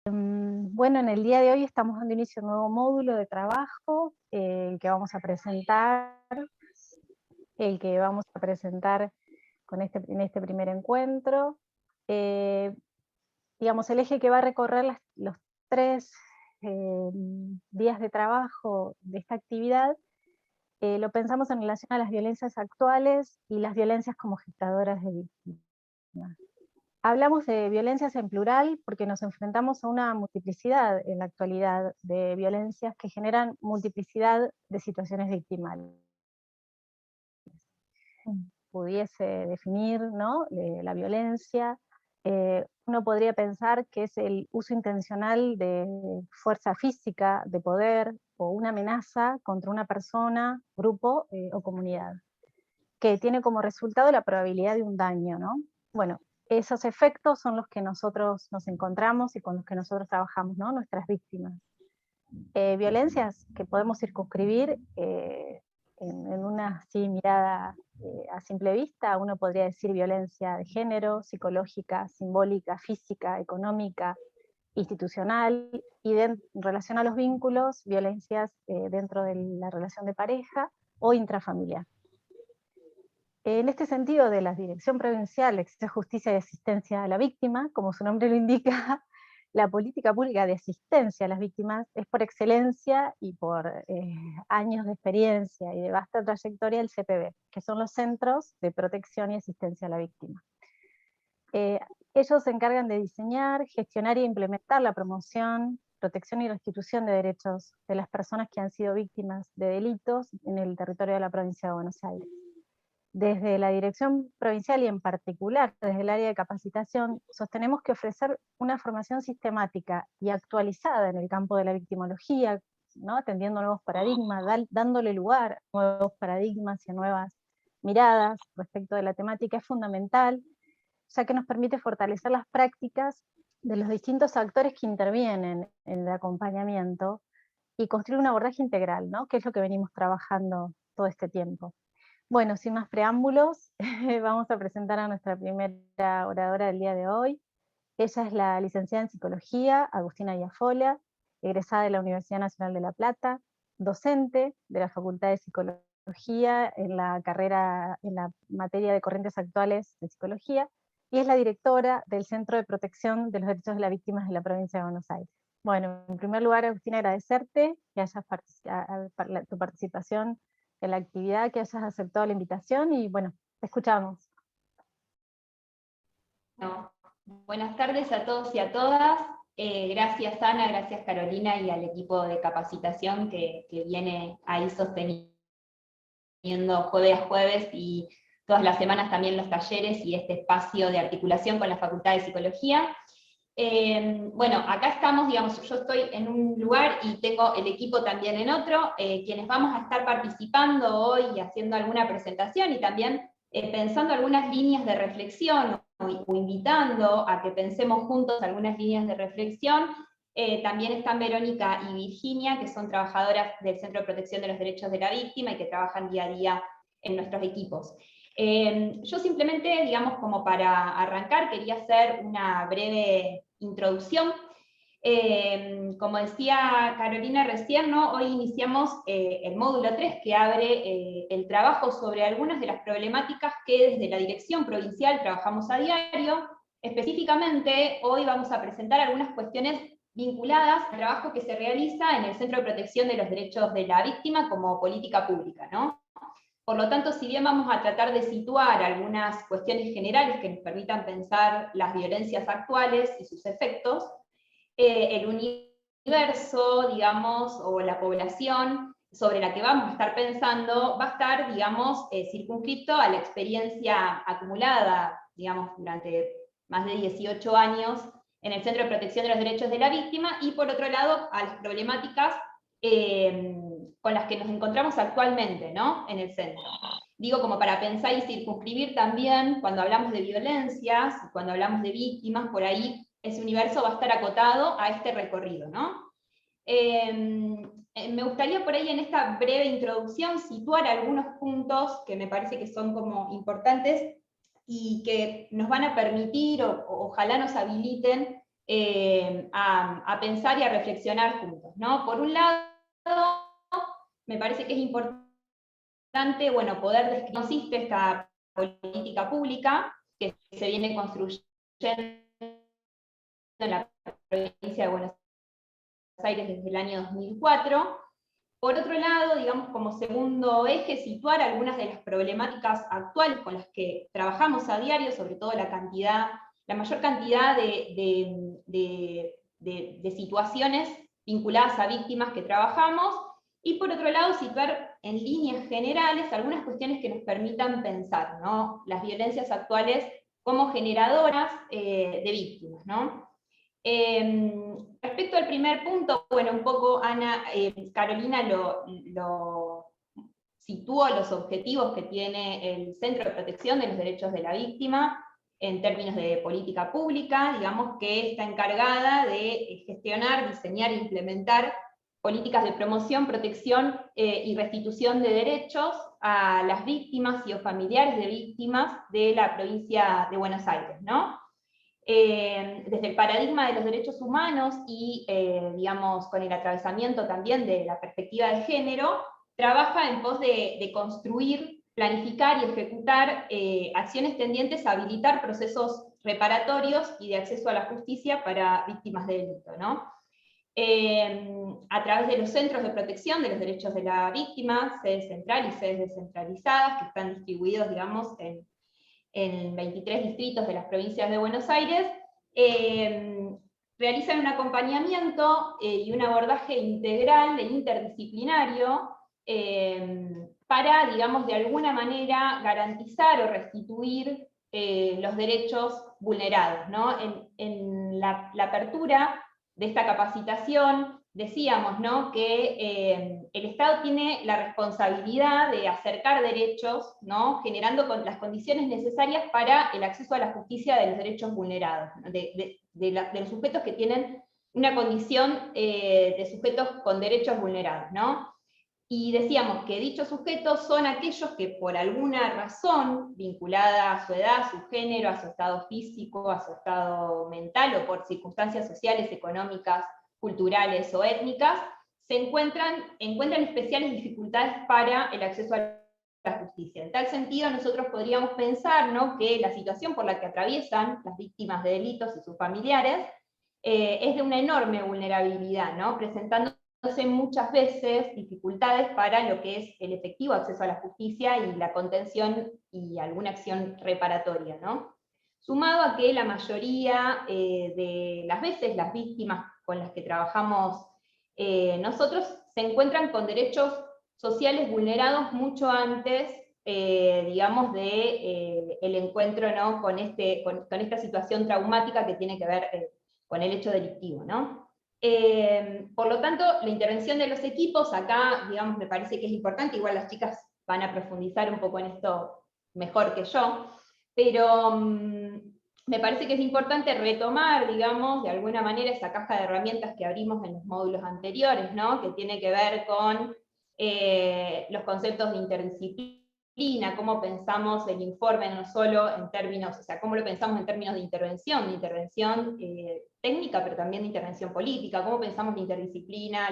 Bueno, en el día de hoy estamos dando inicio a un nuevo módulo de trabajo, el que vamos a presentar en este primer encuentro. Eh, digamos, el eje que va a recorrer los 3 días de trabajo de esta actividad, lo pensamos en relación a las violencias actuales y las violencias como gestadoras de víctimas. Hablamos de violencias en plural porque nos enfrentamos a una multiplicidad en la actualidad de violencias que generan multiplicidad de situaciones victimales. Pudiese definir, ¿no?, la violencia, uno podría pensar que es el uso intencional de fuerza física, de poder o una amenaza contra una persona, grupo o comunidad, que tiene como resultado la probabilidad de un daño, ¿no? Bueno, esos efectos son los que nosotros nos encontramos y con los que nosotros trabajamos, ¿no?, nuestras víctimas. Violencias que podemos circunscribir en una así, mirada a simple vista, uno podría decir violencia de género, psicológica, simbólica, física, económica, institucional, y en relación a los vínculos, violencias dentro de la relación de pareja o intrafamiliar. En este sentido, de la Dirección Provincial de Acceso a Justicia y Asistencia a la Víctima, como su nombre lo indica, la política pública de asistencia a las víctimas es por excelencia y por años de experiencia y de vasta trayectoria el CPV, que son los Centros de Protección y Asistencia a la Víctima. Ellos se encargan de diseñar, gestionar e implementar la promoción, protección y restitución de derechos de las personas que han sido víctimas de delitos en el territorio de la provincia de Buenos Aires. Desde la Dirección Provincial y en particular desde el área de capacitación, sostenemos que ofrecer una formación sistemática y actualizada en el campo de la victimología, ¿no?, atendiendo nuevos paradigmas, dándole lugar a nuevos paradigmas y a nuevas miradas respecto de la temática es fundamental, ya que nos permite fortalecer las prácticas de los distintos actores que intervienen en el acompañamiento y construir un abordaje integral, ¿no?, que es lo que venimos trabajando todo este tiempo. Bueno, sin más preámbulos, vamos a presentar a nuestra primera oradora del día de hoy. Ella es la licenciada en Psicología, Agustina Iafola, egresada de la Universidad Nacional de La Plata, docente de la Facultad de Psicología en la materia de corrientes actuales de Psicología, y es la directora del Centro de Protección de los Derechos de las Víctimas de la provincia de Buenos Aires. Bueno, en primer lugar, Agustina, agradecerte que hayas tu participación en la actividad, que hayas aceptado la invitación y bueno, te escuchamos. No. Buenas tardes a todos y a todas. Gracias Ana, gracias Carolina y al equipo de capacitación que viene ahí sosteniendo jueves a jueves y todas las semanas también los talleres y este espacio de articulación con la Facultad de Psicología. Bueno, acá estamos, digamos, yo estoy en un lugar y tengo el equipo también en otro, quienes vamos a estar participando hoy y haciendo alguna presentación y también pensando algunas líneas de reflexión o invitando a que pensemos juntos algunas líneas de reflexión. También están Verónica y Virginia, que son trabajadoras del Centro de Protección de los Derechos de la Víctima y que trabajan día a día en nuestros equipos. Yo simplemente, digamos, como para arrancar, quería hacer una breve introducción. Como decía Carolina recién, ¿no?, hoy iniciamos el módulo 3 que abre el trabajo sobre algunas de las problemáticas que desde la Dirección Provincial trabajamos a diario. Específicamente, hoy vamos a presentar algunas cuestiones vinculadas al trabajo que se realiza en el Centro de Protección de los Derechos de la Víctima como política pública, ¿no? Por lo tanto, si bien vamos a tratar de situar algunas cuestiones generales que nos permitan pensar las violencias actuales y sus efectos, el universo, digamos, o la población sobre la que vamos a estar pensando va a estar, digamos, circunscripto a la experiencia acumulada, digamos, durante más de 18 años en el Centro de Protección de los Derechos de la Víctima, y por otro lado, a las problemáticas con las que nos encontramos actualmente, ¿no?, en el centro. Digo, como para pensar y circunscribir también, cuando hablamos de violencias, cuando hablamos de víctimas, por ahí ese universo va a estar acotado a este recorrido, ¿no? Me gustaría por ahí en esta breve introducción situar algunos puntos que me parece que son como importantes y que nos van a permitir, o ojalá nos habiliten, a pensar y a reflexionar juntos, ¿no? Por un lado, me parece que es importante, bueno, poder describir cómo consiste esta política pública que se viene construyendo en la provincia de Buenos Aires desde el año 2004. Por otro lado, digamos, como segundo eje, situar algunas de las problemáticas actuales con las que trabajamos a diario, sobre todo la mayor cantidad de situaciones vinculadas a víctimas que trabajamos, y por otro lado, situar en líneas generales algunas cuestiones que nos permitan pensar, ¿no?, las violencias actuales como generadoras de víctimas, ¿no? Respecto al primer punto, bueno, un poco Carolina lo situó, los objetivos que tiene el Centro de Protección de los Derechos de la Víctima en términos de política pública, digamos que está encargada de gestionar, diseñar e implementar políticas de promoción, protección y restitución de derechos a las víctimas y o familiares de víctimas de la provincia de Buenos Aires, ¿no? Desde el paradigma de los derechos humanos y, digamos, con el atravesamiento también de la perspectiva de género, trabaja en pos de construir, planificar y ejecutar acciones tendientes a habilitar procesos reparatorios y de acceso a la justicia para víctimas de delito, ¿no? A través de los centros de protección de los derechos de la víctima, sede central y sedes descentralizadas, que están distribuidos, digamos, en 23 distritos de las provincias de Buenos Aires, realizan un acompañamiento y un abordaje integral e interdisciplinario para, digamos, de alguna manera garantizar o restituir los derechos vulnerados, ¿no? En la apertura de esta capacitación decíamos, ¿no?, que el Estado tiene la responsabilidad de acercar derechos, ¿no?, generando las condiciones necesarias para el acceso a la justicia de los derechos vulnerados, de los sujetos que tienen una condición de sujetos con derechos vulnerados, ¿no? Y decíamos que dichos sujetos son aquellos que por alguna razón vinculada a su edad, a su género, a su estado físico, a su estado mental o por circunstancias sociales, económicas, culturales o étnicas, encuentran especiales dificultades para el acceso a la justicia. En tal sentido, nosotros podríamos pensar, ¿no?, que la situación por la que atraviesan las víctimas de delitos y sus familiares es de una enorme vulnerabilidad, ¿no?, presentando muchas veces dificultades para lo que es el efectivo acceso a la justicia y la contención y alguna acción reparatoria, ¿no? Sumado a que la mayoría de las veces las víctimas con las que trabajamos nosotros se encuentran con derechos sociales vulnerados mucho antes, digamos, de el encuentro, ¿no?, con esta situación traumática que tiene que ver con el hecho delictivo, ¿no? Por lo tanto, la intervención de los equipos acá, digamos, me parece que es importante, igual las chicas van a profundizar un poco en esto mejor que yo, pero me parece que es importante retomar, digamos, de alguna manera esa caja de herramientas que abrimos en los módulos anteriores, ¿no?, que tiene que ver con los conceptos de interdisciplina, cómo pensamos el informe no solo en términos, o sea, cómo lo pensamos en términos de intervención técnica, pero también de intervención política, cómo pensamos la interdisciplina,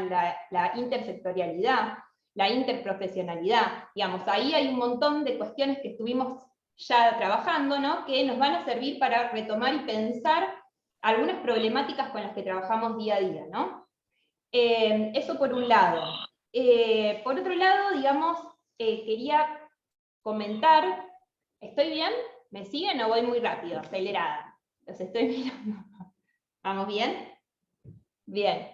la intersectorialidad, la interprofesionalidad, digamos, ahí hay un montón de cuestiones que estuvimos ya trabajando, ¿no?, que nos van a servir para retomar y pensar algunas problemáticas con las que trabajamos día a día, ¿no? Eso por un lado. Por otro lado, digamos, quería comentar, ¿estoy bien? ¿Me siguen o voy muy rápido, acelerada? Los estoy mirando. ¿Vamos bien? Bien.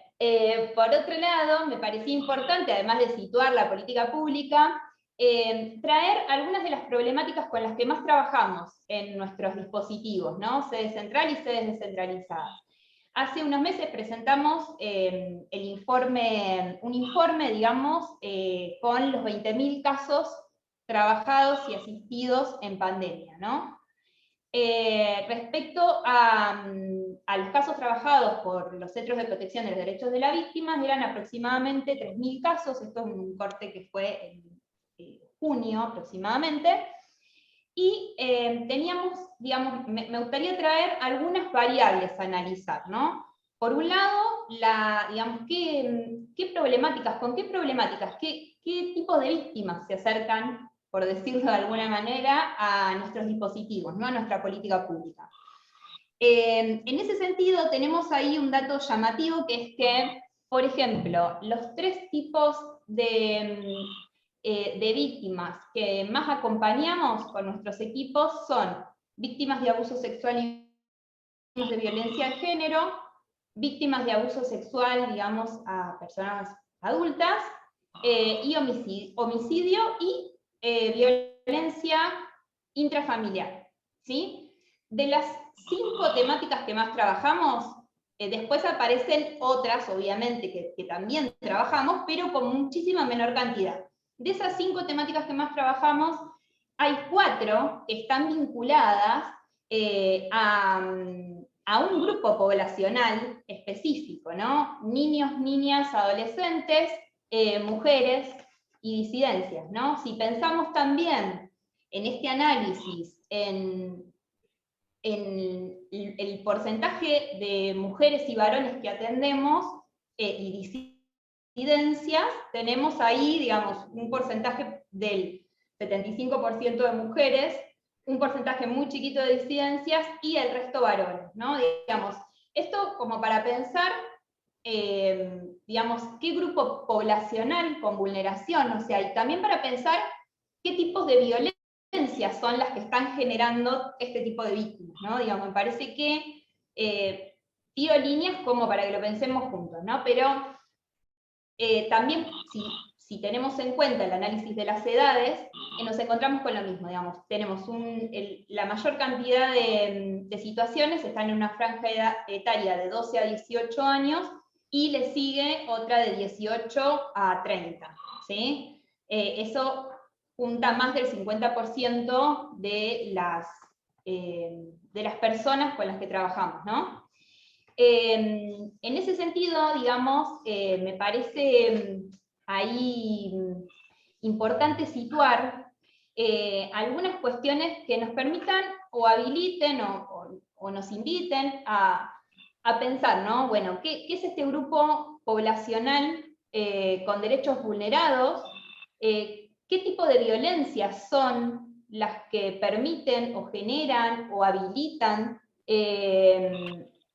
Por otro lado, me parecía importante, además de situar la política pública, traer algunas de las problemáticas con las que más trabajamos en nuestros dispositivos, ¿no?, sede central y sedes descentralizadas. Hace unos meses presentamos un informe, digamos, con los 20.000 casos trabajados y asistidos en pandemia, ¿no? Respecto a los casos trabajados por los Centros de Protección de los Derechos de la Víctima, eran aproximadamente 3.000 casos, esto es un corte que fue en junio aproximadamente, y teníamos, digamos, me gustaría traer algunas variables a analizar, ¿no? Por un lado, digamos, ¿qué problemáticas, con qué problemáticas, qué tipos de víctimas se acercan, por decirlo de alguna manera, a nuestros dispositivos, ¿no? A nuestra política pública? En ese sentido, tenemos ahí un dato llamativo, que es que, por ejemplo, los 3 tipos de víctimas que más acompañamos con nuestros equipos son víctimas de abuso sexual y de violencia de género, víctimas de abuso sexual, digamos, a personas adultas, y homicidio y violencia intrafamiliar, ¿sí? De las 5 temáticas que más trabajamos, después aparecen otras, obviamente, que también trabajamos, pero con muchísima menor cantidad. De esas 5 temáticas que más trabajamos, hay 4 que están vinculadas a un grupo poblacional específico, ¿no? Niños, niñas, adolescentes, mujeres y disidencias, ¿no? Si pensamos también en este análisis, en el porcentaje de mujeres y varones que atendemos y disidencias, tenemos ahí, digamos, un porcentaje del 75% de mujeres, un porcentaje muy chiquito de disidencias y el resto varones, ¿no? Digamos, esto como para pensar, digamos, qué grupo poblacional con vulneración, o sea, y también para pensar qué tipos de violencia son las que están generando este tipo de víctimas, ¿no? Digamos, me parece que tiro líneas como para que lo pensemos juntos, ¿no? Pero también, si tenemos en cuenta el análisis de las edades, nos encontramos con lo mismo, digamos, tenemos la mayor cantidad de situaciones están en una franja etaria de 12 a 18 años, y le sigue otra de 18 a 30, ¿sí? Eso junta más del 50% de las personas con las que trabajamos, ¿no? En ese sentido, digamos, me parece ahí importante situar algunas cuestiones que nos permitan o habiliten o nos inviten a pensar, ¿no? Bueno, ¿qué es este grupo poblacional con derechos vulnerados? ¿Qué tipo de violencias son las que permiten o generan o habilitan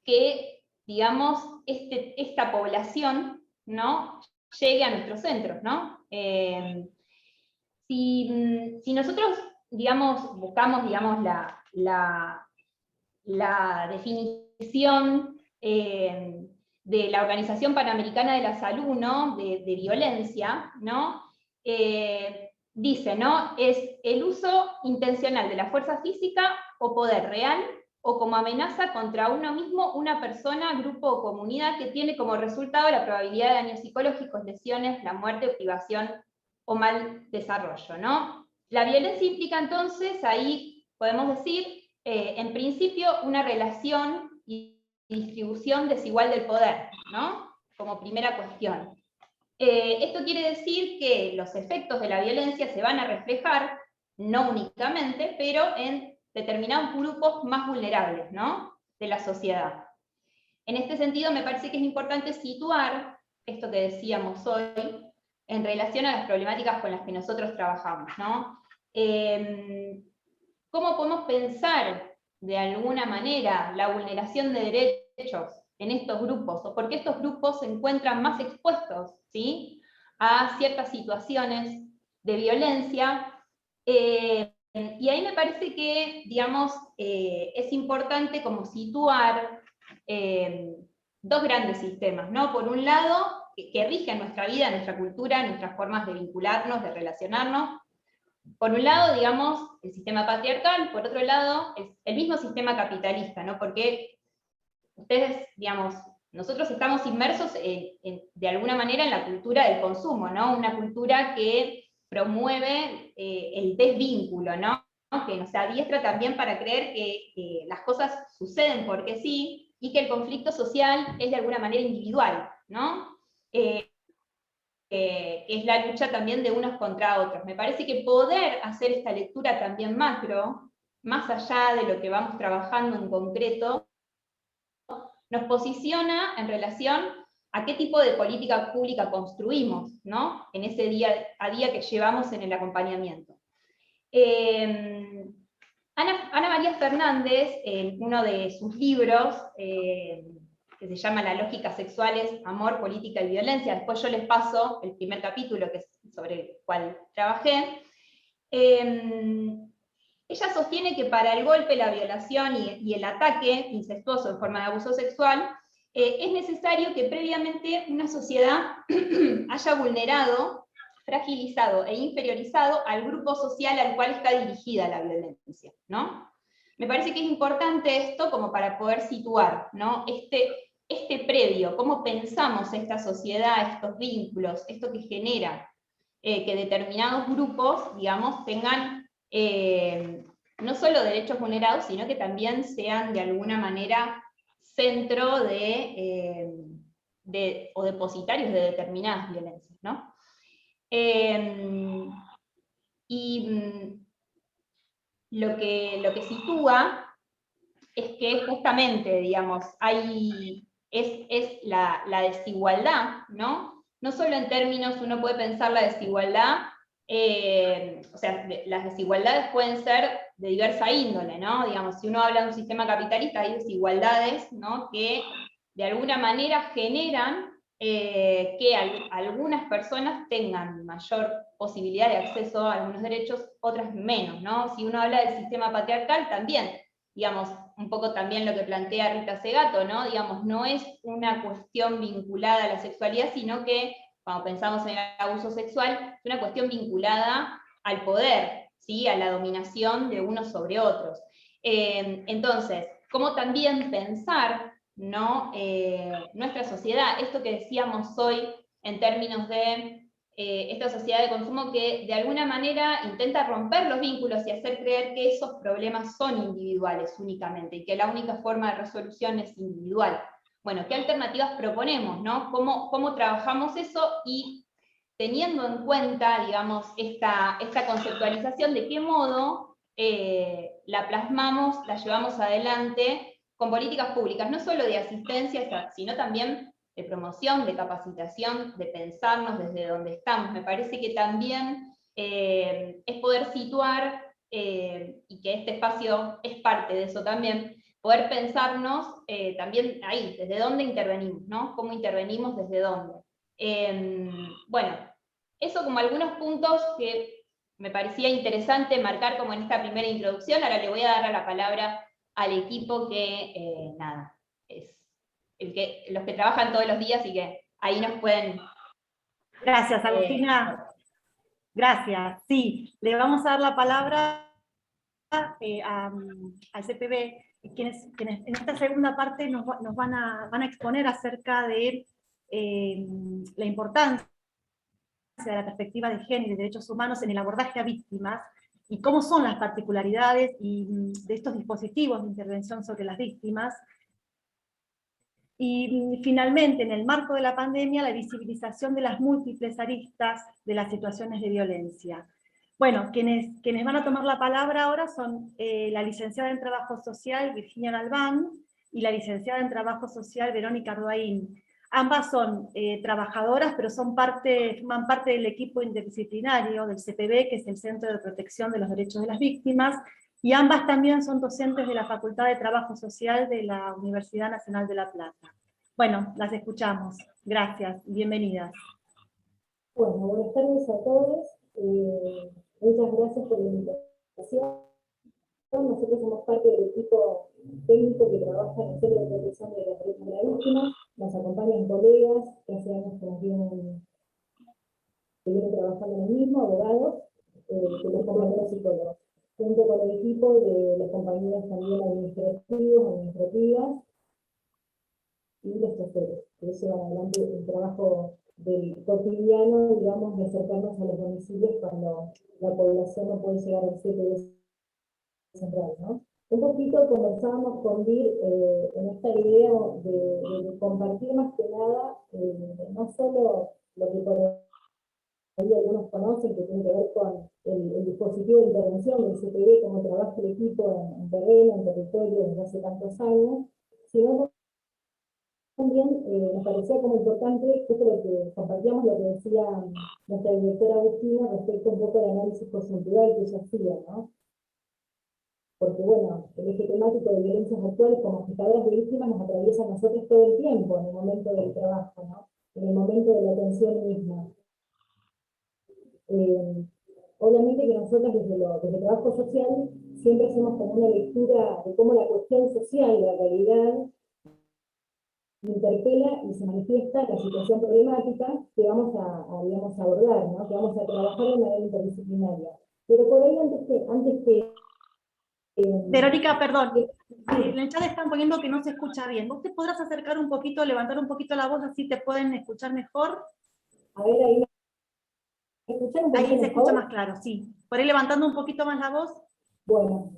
que, digamos, esta población, ¿no?, llegue a nuestros centros, ¿no? Si nosotros, digamos, buscamos, digamos, la definición de la Organización Panamericana de la Salud, ¿no?, de violencia, ¿no?, dice, ¿no?, es el uso intencional de la fuerza física o poder real o como amenaza contra uno mismo, una persona, grupo o comunidad que tiene como resultado la probabilidad de daños psicológicos, lesiones, la muerte, privación o mal desarrollo, ¿no? La violencia implica entonces, ahí podemos decir, en principio, una relación y distribución desigual del poder, ¿no?, como primera cuestión. Esto quiere decir que los efectos de la violencia se van a reflejar, no únicamente, pero en determinados grupos más vulnerables, ¿no?, de la sociedad. En este sentido, me parece que es importante situar esto que decíamos hoy en relación a las problemáticas con las que nosotros trabajamos, ¿no? ¿Cómo podemos pensar de alguna manera la vulneración de derechos en estos grupos, o por qué estos grupos se encuentran más expuestos, ¿sí?, a ciertas situaciones de violencia? Y ahí me parece que, digamos, es importante como situar dos grandes sistemas, ¿no? Por un lado, que rigen nuestra vida, nuestra cultura, nuestras formas de vincularnos, de relacionarnos. Por un lado, digamos, el sistema patriarcal, por otro lado, el mismo sistema capitalista, ¿no? Porque ustedes, digamos, nosotros estamos inmersos de alguna manera en la cultura del consumo, ¿no? Una cultura que promueve el desvínculo, ¿no? Que nos adiestra también para creer que las cosas suceden porque sí, y que el conflicto social es de alguna manera individual, ¿no? que es la lucha también de unos contra otros. Me parece que poder hacer esta lectura también macro, más allá de lo que vamos trabajando en concreto, nos posiciona en relación a qué tipo de política pública construimos, ¿no? En ese día a día que llevamos en el acompañamiento. Ana María Fernández, en uno de sus libros, que se llama La lógica sexual es amor, política y violencia, después yo les paso el primer capítulo, que es sobre el cual trabajé, ella sostiene que para el golpe, la violación y el ataque incestuoso en forma de abuso sexual, es necesario que previamente una sociedad haya vulnerado, fragilizado e inferiorizado al grupo social al cual está dirigida la violencia, ¿no? Me parece que es importante esto como para poder situar, ¿no? Este previo, cómo pensamos esta sociedad, estos vínculos, esto que genera que determinados grupos, digamos, tengan no solo derechos vulnerados, sino que también sean de alguna manera centro o depositarios de determinadas violencias, ¿no? Lo que sitúa es que justamente, digamos, es la desigualdad, ¿no? No solo en términos, uno puede pensar la desigualdad, o sea, las desigualdades pueden ser de diversa índole, ¿no? Digamos, si uno habla de un sistema capitalista, hay desigualdades, ¿no? Que de alguna manera generan que algunas personas tengan mayor posibilidad de acceso a algunos derechos, otras menos, ¿no? Si uno habla del sistema patriarcal, también, digamos, un poco también lo que plantea Rita Segato, ¿no? Digamos, no es una cuestión vinculada a la sexualidad, sino que, cuando pensamos en el abuso sexual, es una cuestión vinculada al poder, ¿sí? A la dominación de unos sobre otros. Entonces, ¿cómo también pensar, ¿no? Nuestra sociedad, esto que decíamos hoy en términos de esta sociedad de consumo que de alguna manera intenta romper los vínculos y hacer creer que esos problemas son individuales únicamente, y que la única forma de resolución es individual. Bueno, ¿qué alternativas proponemos, ¿no? ¿Cómo trabajamos eso? Y teniendo en cuenta, digamos, esta conceptualización, de qué modo la plasmamos, la llevamos adelante con políticas públicas, no solo de asistencia, sino también de promoción, de capacitación, de pensarnos desde donde estamos. Me parece que también es poder situar, y que este espacio es parte de eso también, poder pensarnos también ahí, desde dónde intervenimos, ¿no? ¿Cómo intervenimos, desde dónde? Bueno, eso como algunos puntos que me parecía interesante marcar como en esta primera introducción. Ahora le voy a dar la palabra al equipo que, nada, es los que trabajan todos los días y que ahí nos pueden... Gracias, Agustina. Gracias. Sí, le vamos a dar la palabra al CPB, quienes en esta segunda parte nos van a exponer acerca de la importancia de la perspectiva de género y derechos humanos en el abordaje a víctimas, y cómo son las particularidades de estos dispositivos de intervención sobre las víctimas. Y finalmente, en el marco de la pandemia, la visibilización de las múltiples aristas de las situaciones de violencia. Bueno, quienes van a tomar la palabra ahora son la licenciada en Trabajo Social, Virginia Galván, y la licenciada en Trabajo Social, Verónica Arduaín. Ambas son trabajadoras, pero forman parte del equipo interdisciplinario del CPB, que es el Centro de Protección de los Derechos de las Víctimas, y ambas también son docentes de la Facultad de Trabajo Social de la Universidad Nacional de La Plata. Bueno, las escuchamos. Gracias y bienvenidas. Bueno, buenas tardes a todos. Muchas gracias por la invitación. Nosotros somos parte del equipo técnico que trabaja en el Centro de Protección de los Derechos de la Víctima. Nos acompañan colegas que hace años que vienen trabajando en el mismo, abogados, que los compañeros psicólogos, junto con el equipo de los compañeros también administrativas, y los choferes, que llevan adelante el trabajo del cotidiano, digamos, de acercarnos a los domicilios cuando la población no puede llegar al CPB central, ¿no? Un poquito conversábamos con Vir en esta idea de compartir más que nada, no solo lo que por conocen, que tiene que ver con el dispositivo de intervención del CPB, cómo trabaja el equipo en terreno, en territorio desde hace tantos años, sino también nos parecía como importante, justo lo que compartíamos, lo que decía nuestra directora Agustina respecto un poco al análisis coyuntural que ella hacía, ¿no? Porque bueno, el eje temático de violencias actuales como gestoras de víctimas nos atraviesa a nosotros todo el tiempo, en el momento del trabajo, ¿no? En el momento de la atención misma. Obviamente que nosotros desde el trabajo social siempre hacemos como una lectura de cómo la cuestión social, la realidad, interpela y se manifiesta la situación problemática que vamos digamos, a abordar, ¿no? Que vamos a trabajar de manera interdisciplinaria. Pero por ahí antes que Verónica, perdón, en el chat están poniendo que no se escucha bien. ¿Vos te podrás acercar un poquito, levantar un poquito la voz, así te pueden escuchar mejor? A ver, ahí me escuchan un poquito Ahí se escucha mejor. más claro, sí. Por ahí levantando un poquito más la voz. Bueno,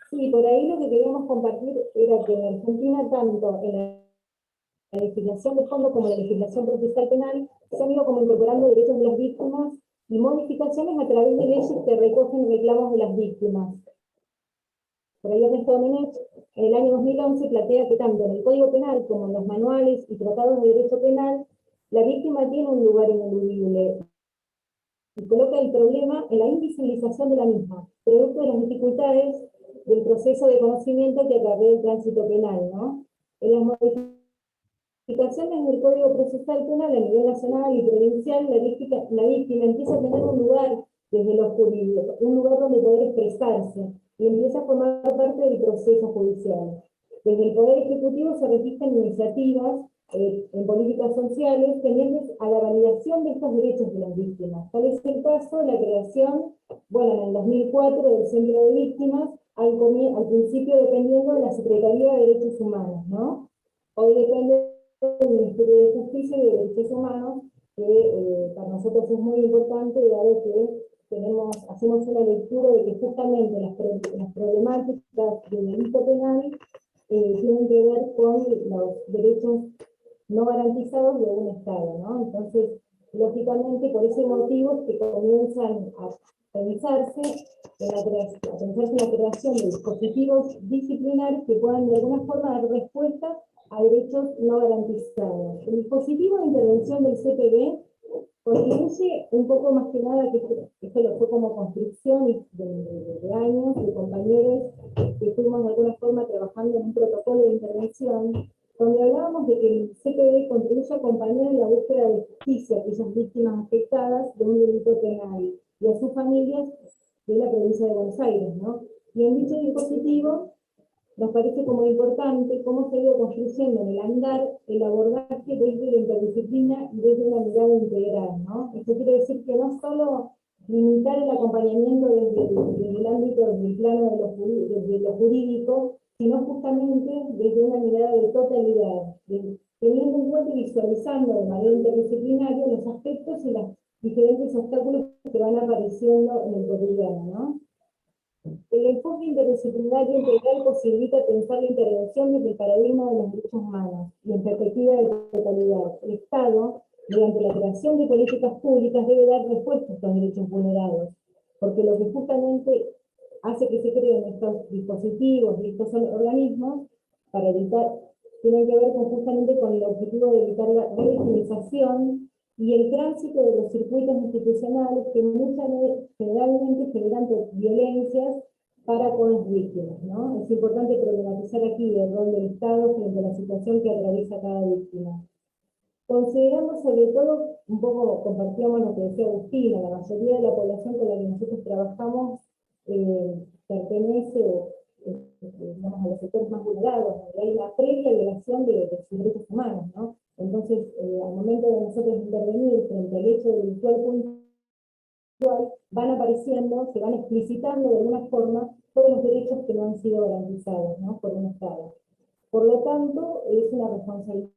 sí, por ahí lo que queríamos compartir era que en Argentina, tanto en la legislación de fondo como en la legislación procesal penal, se han ido como incorporando derechos de las víctimas y modificaciones a través de leyes que recogen reclamos de las víctimas. Por ahí Ernesto Domenech, en el año 2011, plantea que tanto en el Código Penal como en los manuales y tratados de derecho penal, la víctima tiene un lugar ineludible y coloca el problema en la invisibilización de la misma, producto de las dificultades del proceso de conocimiento que acarrea el tránsito penal, ¿no? En las modificaciones del Código Procesal Penal a nivel nacional y provincial, la víctima empieza a tener un lugar desde lo jurídico, un lugar donde poder expresarse, y empieza a formar parte del proceso judicial. Desde el Poder Ejecutivo se registran iniciativas en políticas sociales tendientes a la validación de estos derechos de las víctimas. Tal es el caso de la creación, bueno, en el 2004 del Centro de Víctimas, al principio dependiendo de la Secretaría de Derechos Humanos, ¿no? Hoy depende del Ministerio de Justicia y de Derechos Humanos, que para nosotros es muy importante, dado que hacemos una lectura de que justamente las problemáticas del delito penal tienen que ver con los derechos no garantizados de un Estado, ¿no? Entonces, lógicamente, por ese motivo es que comienzan a pensarse en la creación de dispositivos disciplinarios que puedan de alguna forma dar respuesta a derechos no garantizados. El dispositivo de intervención del CPB contribuye un poco más que nada, que esto lo fue como construcción de años, de compañeros que fuimos de alguna forma trabajando en un protocolo de intervención, donde hablábamos de que el CPB contribuye a acompañar en la búsqueda de justicia a aquellas víctimas afectadas de un delito penal y a sus familias de la provincia de Buenos Aires, ¿no? Y en dicho dispositivo nos parece como importante cómo se ha ido construyendo en el andar el abordaje desde la interdisciplina y desde una mirada integral, ¿no? Esto quiere decir que no solo limitar el acompañamiento desde el ámbito, desde el plano de lo jurídico, sino justamente desde una mirada de totalidad, teniendo en cuenta y visualizando de manera interdisciplinaria los aspectos y los diferentes obstáculos que van apareciendo en el cotidiano, ¿no? El enfoque interdisciplinario integral posibilita pensar la intervención desde el paradigma de los derechos humanos y en perspectiva de totalidad. El Estado, mediante la creación de políticas públicas, debe dar respuesta a estos derechos vulnerados, porque lo que justamente hace que se creen estos dispositivos y estos organismos para evitar, tienen que ver justamente con el objetivo de evitar la revictimización y el tránsito de los circuitos institucionales que generalmente generan violencias para con las víctimas, ¿no? Es importante problematizar aquí el rol del Estado frente a la situación que atraviesa cada víctima. Consideramos sobre todo, un poco compartíamos lo que decía Agustina, la mayoría de la población con la que nosotros trabajamos pertenece digamos, a los sectores más vulnerables, donde hay una previa violación de sus derechos humanos, ¿no? Entonces, al momento de nosotros intervenir frente al hecho delictual puntual, van apareciendo, se van explicitando de alguna forma todos los derechos que no han sido garantizados, ¿no? Por un Estado. Por lo tanto, es una responsabilidad,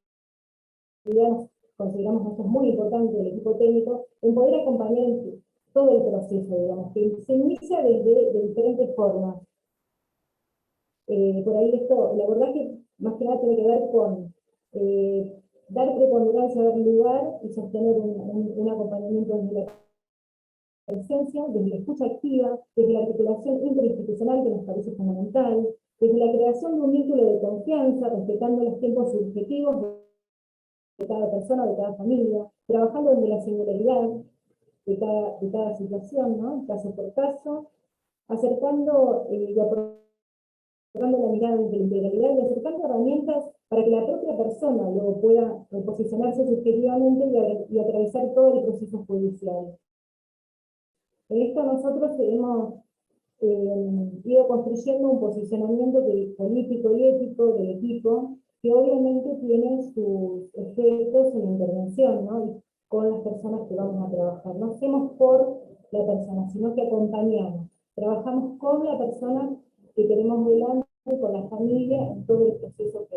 consideramos nosotros muy importante del equipo técnico, en poder acompañar en todo el proceso, digamos, que se inicia de diferentes formas. Por ahí el abordaje más que nada tiene que ver con dar preponderancia, dar lugar y sostener un acompañamiento desde la presencia, desde la escucha activa, desde la articulación interinstitucional, que nos parece fundamental, desde la creación de un vínculo de confianza, respetando los tiempos subjetivos de cada persona, de cada familia, trabajando desde la singularidad de cada situación, ¿no? Caso por caso, acercando y aportando la mirada desde la integralidad y acercando herramientas para que la propia persona luego pueda posicionarse subjetivamente y atravesar todo el proceso judicial. En esto nosotros hemos ido construyendo un posicionamiento político y ético del equipo, que obviamente tiene sus efectos en la intervención, ¿no? Y con las personas que vamos a trabajar. No hacemos por la persona, sino que acompañamos. Trabajamos con la persona que tenemos delante, con la familia, en todo el proceso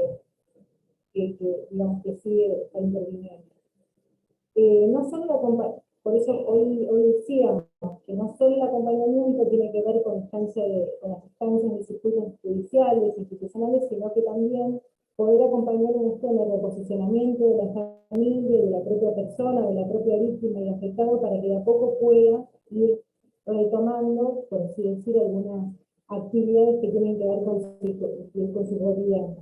digamos, que sigue está interviniendo. No solo por eso hoy decíamos que no solo el acompañamiento tiene que ver con las instancias de circuitos judiciales, institucionales, sino que también poder acompañar en esto en el reposicionamiento de la familia, de la propia persona, de la propia víctima y afectado, para que de a poco pueda ir retomando, por así decir, algunas actividades que tienen que ver con su cotidiano.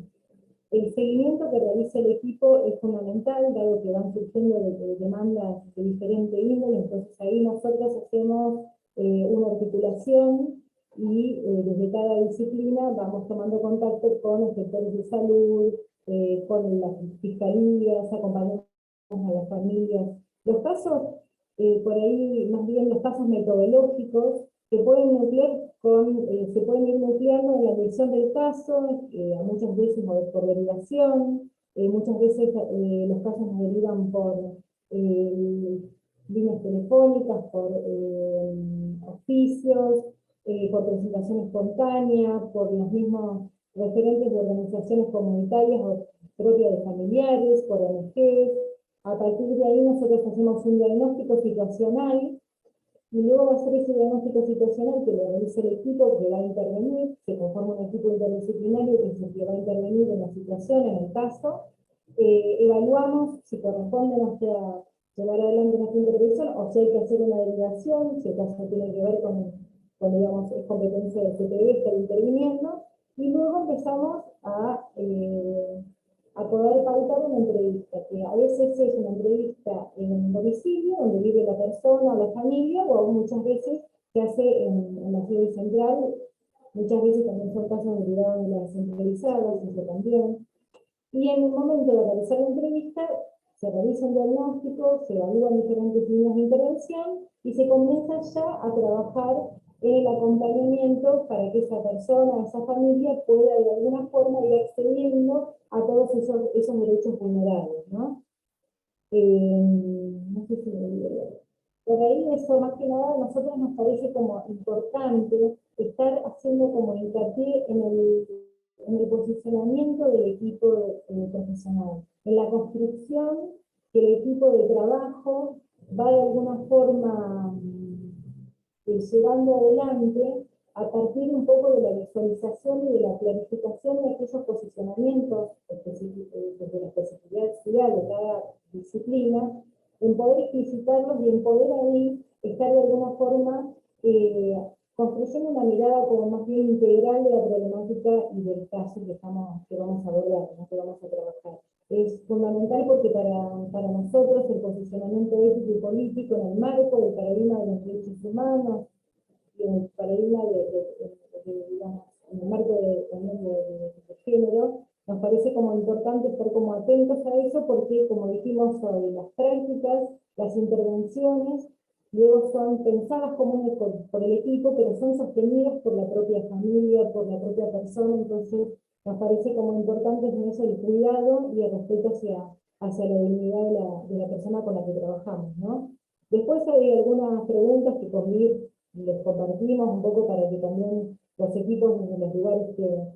El seguimiento que realiza el equipo es fundamental, dado que van surgiendo de demandas de diferente índole, entonces ahí nosotros hacemos una articulación y desde cada disciplina vamos tomando contacto con los sectores de salud, con las fiscalías, acompañamos a las familias. Los casos, por ahí más bien los casos metodológicos, se pueden ir nucleando en la dirección del caso, muchas veces por derivación, muchas veces los casos nos derivan por líneas telefónicas, por oficios, por presentación espontánea, por los mismos referentes de organizaciones comunitarias o propias de familiares, por ONGs. A partir de ahí nosotros hacemos un diagnóstico situacional, y luego va a ser ese diagnóstico situacional que lo realiza el equipo que va a intervenir, se conforma un equipo interdisciplinario que es el que va a intervenir en la situación, en el caso, evaluamos si corresponde llevar adelante nuestra intervención o si hay que hacer una derivación, si el caso tiene que ver con digamos, es competencia del CPB estar interviniendo, y luego empezamos a poder pautar una entrevista, que a veces es una entrevista en un domicilio, donde vive la persona o la familia, o muchas veces se hace en la sede central, muchas veces también son casos derivados de las centralizadas, eso también. Y en el momento de realizar la entrevista, se realiza un diagnóstico, se evalúan diferentes líneas de intervención, y se comienza ya a trabajar el acompañamiento para que esa persona, esa familia, pueda de alguna forma ir accediendo a todos esos derechos vulnerables, ¿no? No sé si me olvidé. Por ahí eso, más que nada, a nosotros nos parece como importante estar haciendo como hincapié en el posicionamiento del equipo profesional, en la construcción que el equipo de trabajo va de alguna forma llevando adelante a partir un poco de la visualización y de la clarificación de aquellos posicionamientos desde la especificidad de cada disciplina, en poder explicitarlos y en poder ahí estar de alguna forma construyendo una mirada como más bien integral de la problemática y del caso que vamos a abordar, que vamos a trabajar. Es fundamental porque para nosotros el posicionamiento ético y político en el marco del paradigma de los derechos humanos y en el paradigma digamos, en el marco también de género, nos parece como importante estar como atentos a eso, porque como dijimos hoy, las prácticas, las intervenciones, luego son pensadas como por el equipo, pero son sostenidas por la propia familia, por la propia persona, entonces nos parece como importante en eso el cuidado y el respeto hacia la dignidad de la persona con la que trabajamos, ¿no? Después hay algunas preguntas que por ir les compartimos un poco para que también los equipos en los lugares que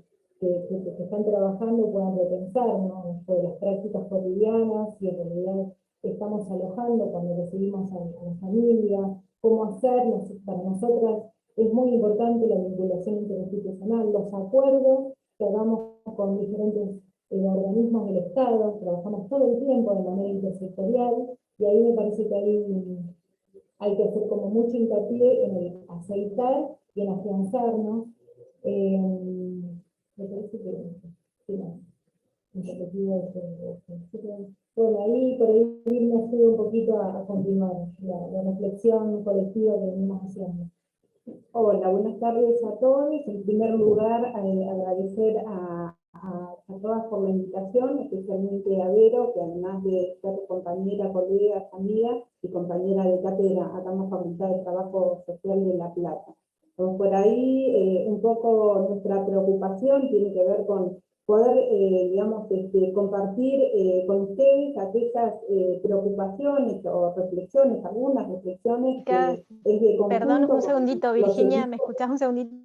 están trabajando puedan repensar, ¿no? Sobre las prácticas cotidianas, y en realidad estamos alojando cuando recibimos a la familia, cómo hacerlo. Para nosotras es muy importante la vinculación interinstitucional, los acuerdos que hagamos con diferentes organismos del Estado, trabajamos todo el tiempo de manera intersectorial, y ahí me parece que hay hay que hacer como mucho hincapié en el aceitar y en afianzarnos. Me parece que no. Bueno, ahí por ahí me ayuda un poquito a continuar la reflexión colectiva que venimos haciendo. Hola, buenas tardes a todos. En primer lugar, agradecer a todas por la invitación, especialmente a Vero, que además de ser compañera, colega, amiga y compañera de cátedra acá en la Facultad de Trabajo Social de La Plata. Entonces, por ahí un poco nuestra preocupación tiene que ver con poder, digamos, compartir con ustedes aquellas preocupaciones o reflexiones, algunas reflexiones que es de conjunto. Perdón, un segundito, Virginia, ¿me escuchás un segundito?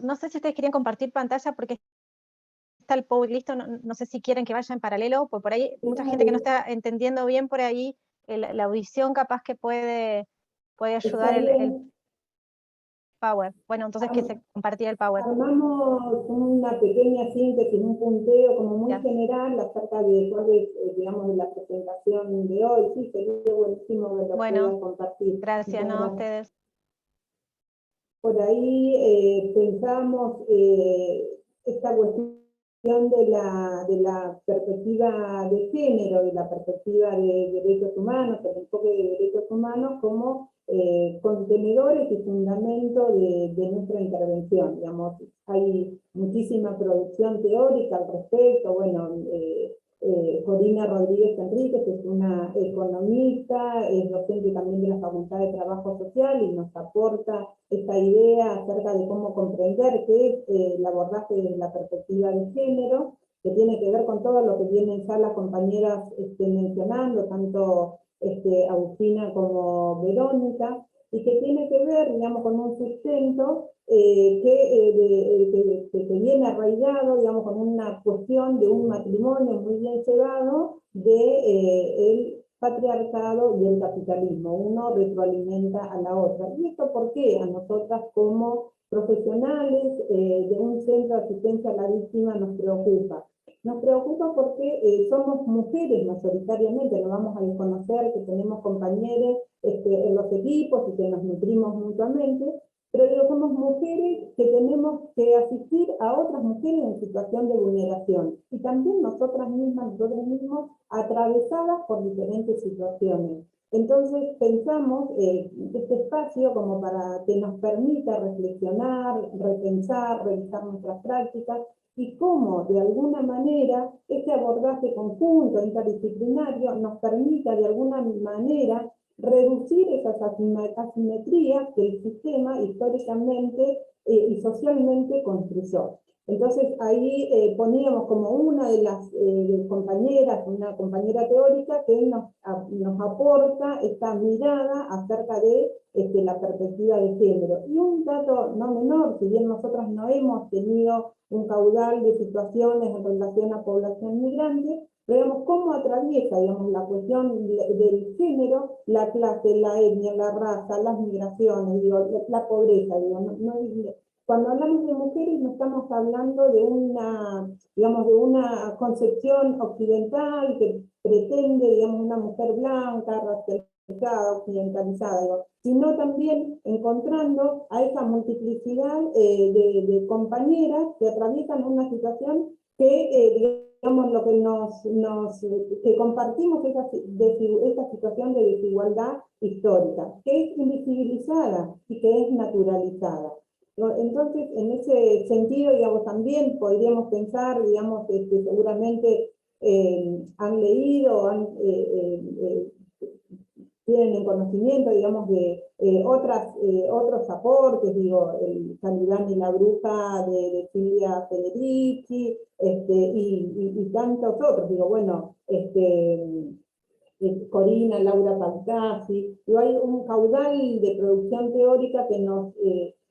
No sé si ustedes querían compartir pantalla porque está el PowerPoint listo, no sé si quieren que vaya en paralelo, pues por ahí mucha gente que no está entendiendo bien por ahí, la audición capaz que puede ayudar el Power. Bueno, entonces que se compartía el Power. Armamos una pequeña síntesis, un punteo como muy general acerca de cuál es, digamos, de la presentación de hoy. Sí, sería buenísimo que lo puedan compartir. Gracias, ¿no? A ustedes. Por ahí pensamos esta cuestión de la perspectiva de género y la perspectiva de derechos humanos, el enfoque de derechos humanos como contenedores y fundamento de nuestra intervención. Digamos, hay muchísima producción teórica al respecto. Bueno, Corina Rodríguez Enríquez es una economista, es docente también de la Facultad de Trabajo Social y nos aporta esta idea acerca de cómo comprender qué es el abordaje desde la perspectiva de género, que tiene que ver con todo lo que vienen ya las compañeras mencionando, tanto Agustina como Verónica, y que tiene que ver, digamos, con un sustento que viene arraigado, digamos, con una cuestión de un matrimonio muy bien llevado el patriarcado y el capitalismo. Uno retroalimenta a la otra. ¿Y esto por qué a nosotras como profesionales de un centro de asistencia a la víctima nos preocupa? Nos preocupa porque somos mujeres mayoritariamente, no vamos a desconocer que tenemos compañeros en los equipos y que nos nutrimos mutuamente, pero digo, somos mujeres que tenemos que asistir a otras mujeres en situación de vulneración, y también nosotras mismas, nosotros mismos, atravesadas por diferentes situaciones. Entonces pensamos este espacio como para que nos permita reflexionar, repensar, revisar nuestras prácticas, y cómo, de alguna manera, este abordaje conjunto, interdisciplinario, nos permita, de alguna manera, reducir esas asimetrías que el sistema históricamente y socialmente construyó. Entonces, ahí poníamos como una de las compañeras, una compañera teórica, que nos aporta esta mirada acerca de la perspectiva de género. Y un dato no menor, si bien nosotros no hemos tenido un caudal de situaciones en relación a población migrante, veamos cómo atraviesa, digamos, la cuestión del género, la clase, la etnia, la raza, las migraciones, digo, la pobreza, digo, cuando hablamos de mujeres no estamos hablando de una, digamos, de una concepción occidental que pretende, digamos, una mujer blanca, racializada, occidentalizada, digo, sino también encontrando a esa multiplicidad de compañeras que atraviesan una situación que, digamos, lo que que compartimos esa situación de desigualdad histórica, que es invisibilizada y que es naturalizada. Entonces, en ese sentido, digamos, también podríamos pensar, digamos, seguramente han leído, tienen en conocimiento, digamos, de otros aportes, digo, el Calibán y la bruja de Silvia Federici, y tantos otros, digo, bueno, Corina, Laura Palcasi, digo, hay un caudal de producción teórica que nos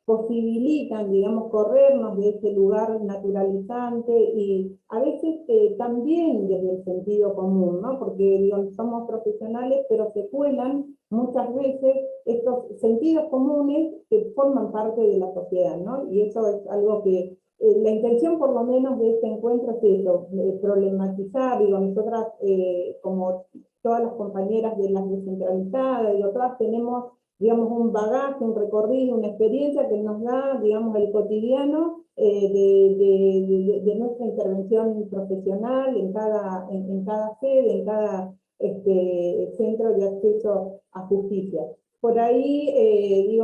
posibilitan, digamos, corrernos de ese lugar naturalizante y a veces también desde el sentido común, ¿no? Porque digo, somos profesionales, pero se cuelan muchas veces estos sentidos comunes que forman parte de la sociedad, ¿no? Y eso es algo que la intención por lo menos de este encuentro es eso, problematizar, digo, nosotras como todas las compañeras de las descentralizadas, digo, todas tenemos, digamos, un bagaje, un recorrido, una experiencia que nos da, digamos, el cotidiano de nuestra intervención profesional en cada sede, en cada centro de acceso a justicia. Por ahí,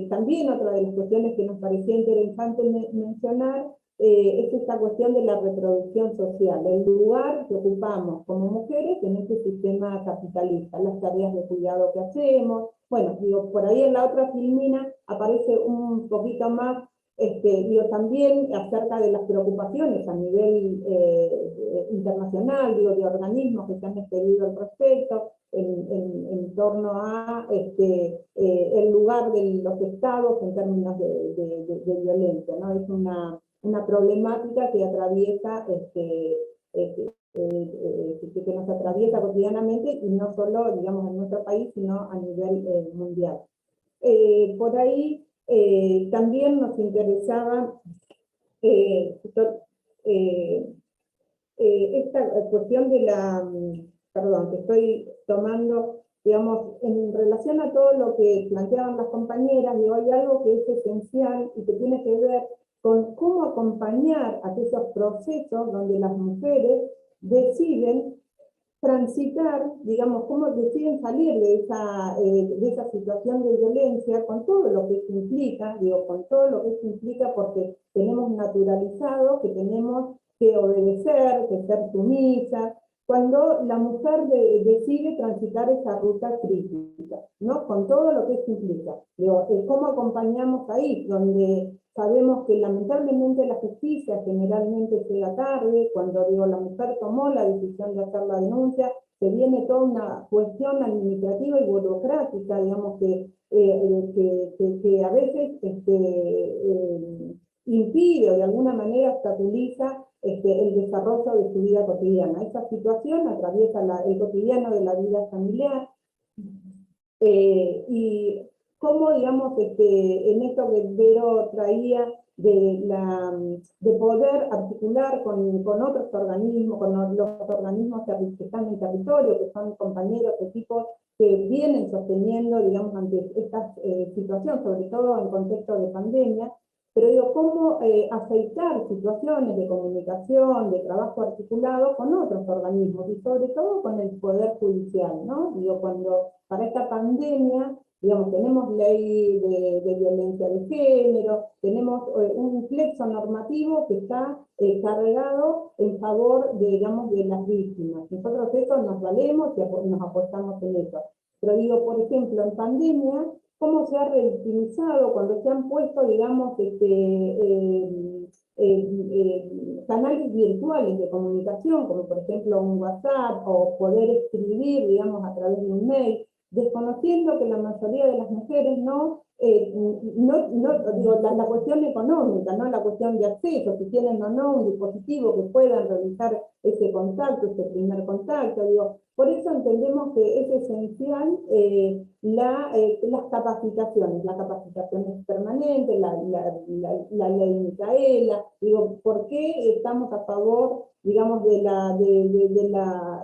también otra de las cuestiones que nos parecía interesante mencionar es esta cuestión de la reproducción social, el lugar que ocupamos como mujeres en este sistema capitalista, las tareas de cuidado que hacemos. Bueno, por ahí en la otra filmina aparece un poquito más, también acerca de las preocupaciones a nivel internacional, de organismos que se han expedido al respecto, en torno a el lugar de los estados en términos de violencia, ¿no? Es una problemática que atraviesa, que nos atraviesa cotidianamente, y no solo, digamos, en nuestro país, sino a nivel mundial. Por ahí también nos interesaba esta cuestión de la, perdón, que estoy tomando, digamos, en relación a todo lo que planteaban las compañeras, hay algo que es esencial y que tiene que ver con cómo acompañar aquellos procesos donde las mujeres deciden transitar, digamos, cómo deciden salir de esa situación de violencia, con todo lo que eso implica, con todo lo que eso implica, porque tenemos naturalizado que tenemos que obedecer, que ser sumisa, cuando la mujer decide transitar esa ruta crítica, ¿no? Con todo lo que eso implica. ¿Cómo acompañamos ahí? Donde sabemos que lamentablemente la justicia generalmente llega tarde, cuando la mujer tomó la decisión de hacer la denuncia, se viene toda una cuestión administrativa y burocrática, digamos, que a veces impide o de alguna manera obstaculiza el desarrollo de su vida cotidiana. Esta situación atraviesa el cotidiano de la vida familiar, y cómo, digamos, en esto que Vero traía de poder articular con otros organismos, con los organismos que están en territorio, que son compañeros, equipos que vienen sosteniendo, digamos, ante esta situación, sobre todo en contexto de pandemia, pero cómo aceitar situaciones de comunicación, de trabajo articulado con otros organismos, y sobre todo con el Poder Judicial, ¿no? Cuando para esta pandemia, digamos, tenemos ley de violencia de género, tenemos un plexo normativo que está cargado en favor, digamos, de las víctimas. Nosotros eso nos valemos y nos apostamos en eso. Pero por ejemplo, en pandemia, cómo se ha revictimizado cuando se han puesto, digamos, canales virtuales de comunicación, como por ejemplo un WhatsApp, o poder escribir, digamos, a través de un mail, desconociendo que la mayoría de las mujeres la cuestión económica, no la cuestión de acceso, si tienen o no un dispositivo que puedan realizar ese contacto, ese primer contacto. Por eso entendemos que es esencial las capacitaciones. La capacitación es permanente, la ley Micaela. ¿Por qué estamos a favor, digamos, de la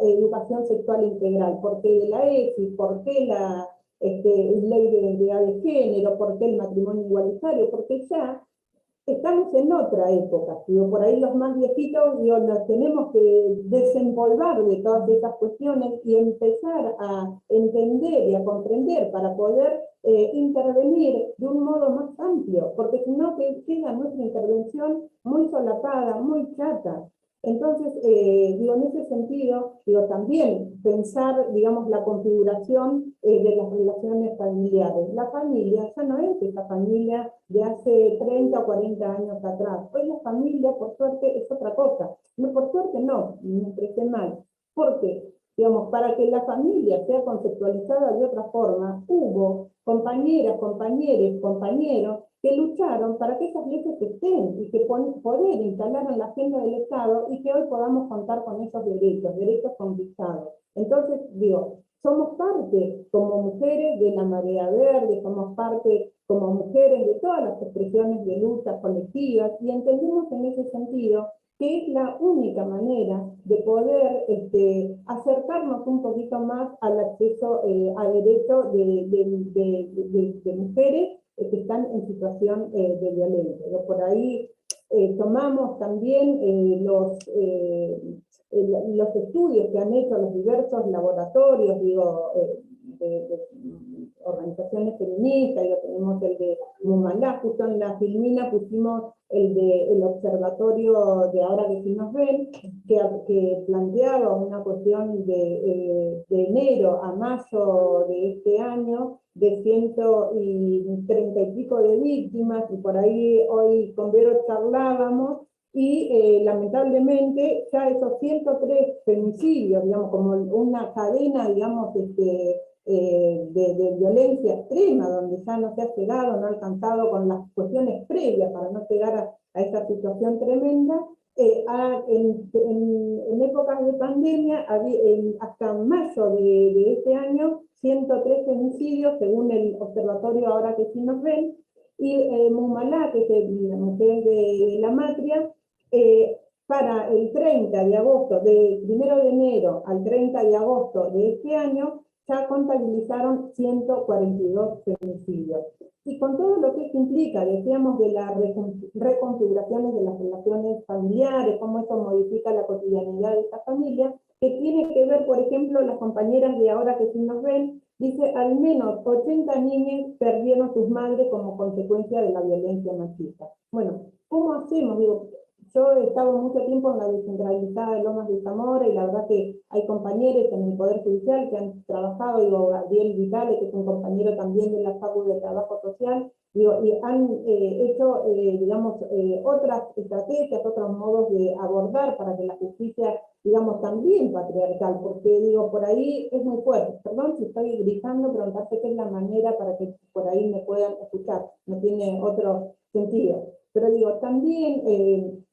educación sexual integral? ¿Por qué de la ESI? ¿Por qué la ley de identidad de género? ¿Por qué el matrimonio igualitario? Porque ya estamos en otra época. Por ahí los más viejitos nos tenemos que desempolvar de todas esas cuestiones y empezar a entender y a comprender para poder intervenir de un modo más amplio, porque si no queda nuestra intervención muy solapada, muy chata. Entonces, en ese sentido, también pensar, digamos, la configuración de las relaciones familiares. La familia ya no es esa familia de hace 30 o 40 años atrás. Hoy la familia, por suerte, es otra cosa. No, por suerte no, me expresé mal. ¿Por qué? Para que la familia sea conceptualizada de otra forma, hubo compañeras, compañeros, compañeros que lucharon para que esas leyes estén y que poder instalar en la agenda del Estado y que hoy podamos contar con esos derechos conquistados. Entonces, somos parte como mujeres de la marea verde, somos parte como mujeres de todas las expresiones de luchas colectivas, y entendemos en ese sentido que es la única manera de poder acercarnos un poquito más al acceso a derechos de mujeres que están en situación de violencia. Por ahí tomamos también los estudios que han hecho los diversos laboratorios, digo, de organizaciones feministas, tenemos el de Mumalá, justo en la Filmina pusimos el observatorio de Ahora que sí nos ven, que planteaba una cuestión de enero a mayo de este año, de 130 y pico de víctimas, y por ahí hoy con Vero charlábamos, y lamentablemente ya esos 103 femicidios, digamos, como una cadena, digamos, de violencia extrema, donde ya no se ha llegado, no ha alcanzado con las cuestiones previas para no llegar a esa situación tremenda. En épocas de pandemia, hasta mayo de este año, 103 femicidios, según el observatorio Ahora que sí nos ven, y Mumalá, que es la mujer de la Matria, para el 30 de agosto, de 1 de enero al 30 de agosto de este año, ya contabilizaron 142 femicidios. Y con todo lo que esto implica, decíamos de las reconfiguraciones de las relaciones familiares, cómo eso modifica la cotidianidad de esta familia, que tiene que ver, por ejemplo, las compañeras de Ahora que sí nos ven, dice, al menos 80 niñas perdieron sus madres como consecuencia de la violencia machista. Bueno, ¿cómo hacemos? Digo, yo he estado mucho tiempo en la descentralizada de Lomas de Zamora, y la verdad que hay compañeros en el Poder Judicial que han trabajado, digo, Gabriel Vitale, que es un compañero también de la Facultad de Trabajo Social, digo, y han hecho, digamos, otras estrategias, otros modos de abordar para que la justicia, digamos, también patriarcal, porque, digo, por ahí es muy fuerte. Perdón si estoy gritando, pero me parece que es la manera para que por ahí me puedan escuchar, no tiene otro sentido. Pero, digo, también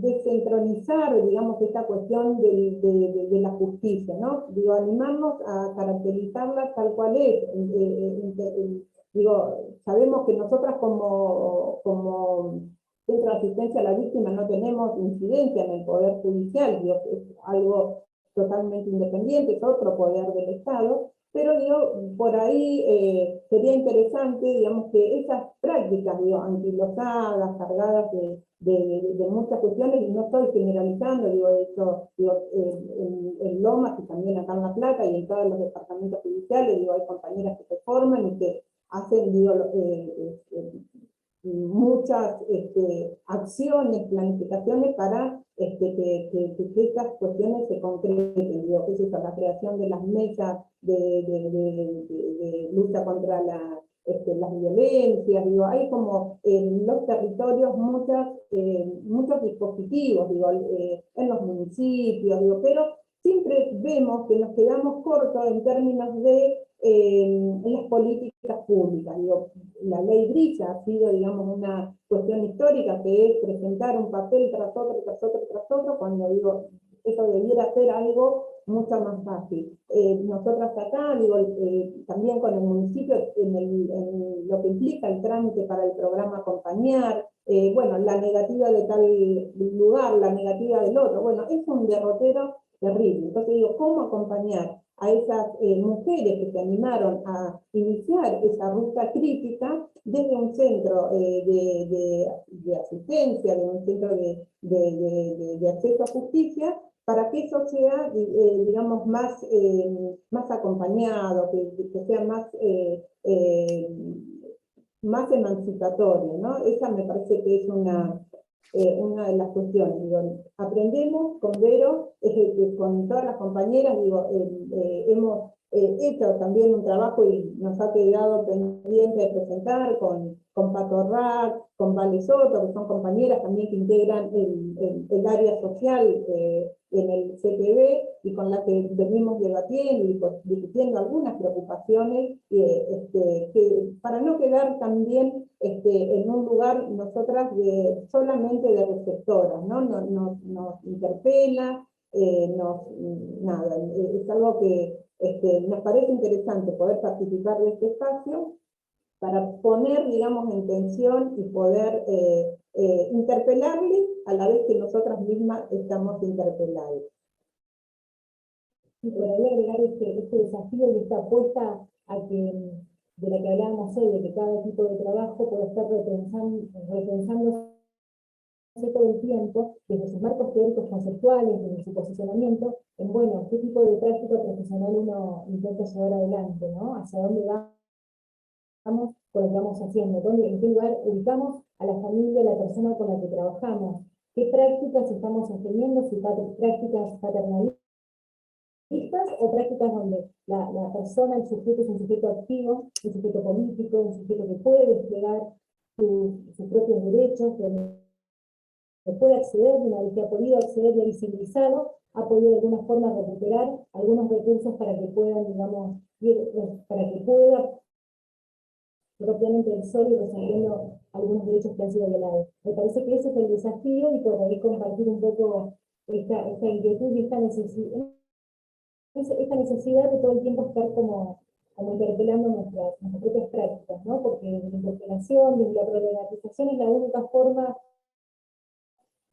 descentralizar, digamos, esta cuestión de la justicia, ¿no? Digo, animarnos a caracterizarla tal cual es. Digo, sabemos que nosotras como Centro de Asistencia a la Víctima no tenemos incidencia en el Poder Judicial, digo, es algo totalmente independiente, es otro poder del Estado, pero digo, por ahí sería interesante, digamos, que esas prácticas, digo, anquilosadas, cargadas de muchas cuestiones, y no estoy generalizando, digo, eso, digo, en Lomas y también acá en La Plata y en todos los departamentos judiciales, digo, hay compañeras que se forman y que hacen, digo, muchas acciones, planificaciones para que estas cuestiones se concreten, digo, que es eso, la creación de las mesas de lucha contra las violencias, digo, hay como en los territorios muchos dispositivos, digo, en los municipios, digo, pero siempre vemos que nos quedamos cortos en términos de las políticas públicas. Digo, la ley Brilla ha sido, digamos, una cuestión histórica, que es presentar un papel tras otro, tras otro, tras otro, cuando digo, eso debiera ser algo mucho más fácil. Nosotras acá, digo, también con el municipio, en lo que implica el trámite para el programa Acompañar, bueno, la negativa de tal lugar, la negativa del otro, bueno, es un derrotero terrible. Entonces digo, ¿cómo acompañar a esas mujeres que se animaron a iniciar esa ruta crítica desde un centro de asistencia, de un centro de acceso a justicia, para que eso sea, digamos, más acompañado, que sea más emancipatorio, ¿no? Esa me parece que es una de las cuestiones. Digo, aprendemos con Vero, con todas las compañeras, digo, hemos hecho también un trabajo y nos ha quedado pendiente de presentar con Pato Rack, con Vale Soto, que son compañeras también que integran el área social en el CTV, y con la que venimos debatiendo y discutiendo algunas preocupaciones, que para no quedar también en un lugar nosotras solamente de receptoras, ¿no? Nos interpela, nada, es algo que nos parece interesante poder participar de este espacio para poner, digamos, en tensión y poder interpelarles a la vez que nosotras mismas estamos interpeladas. Y por ahí agregar este desafío y esta apuesta a que, de la que hablábamos hoy, de que cada tipo de trabajo puede estar repensándose todo el tiempo, desde sus marcos teóricos conceptuales, desde su posicionamiento, en bueno, qué tipo de práctica profesional uno intenta llevar adelante, ¿no? Hacia dónde vamos con lo que vamos haciendo, en qué lugar ubicamos a la familia, a la persona con la que trabajamos, qué prácticas estamos sosteniendo, si prácticas paternalistas o prácticas donde la persona, el sujeto es un sujeto activo, un sujeto político, un sujeto que puede desplegar sus propios derechos, que puede acceder, una vez que ha podido acceder y ha visibilizado, ha podido de alguna forma recuperar algunos recursos para que puedan, digamos, para que pueda propiamente el sol y resolviendo algunos derechos que han sido violados. Me parece que ese es el desafío y por ahí compartir un poco esta inquietud y esta necesidad de todo el tiempo estar como interpelando nuestras propias prácticas, ¿no? Porque la interpelación, desde la problematización es la única forma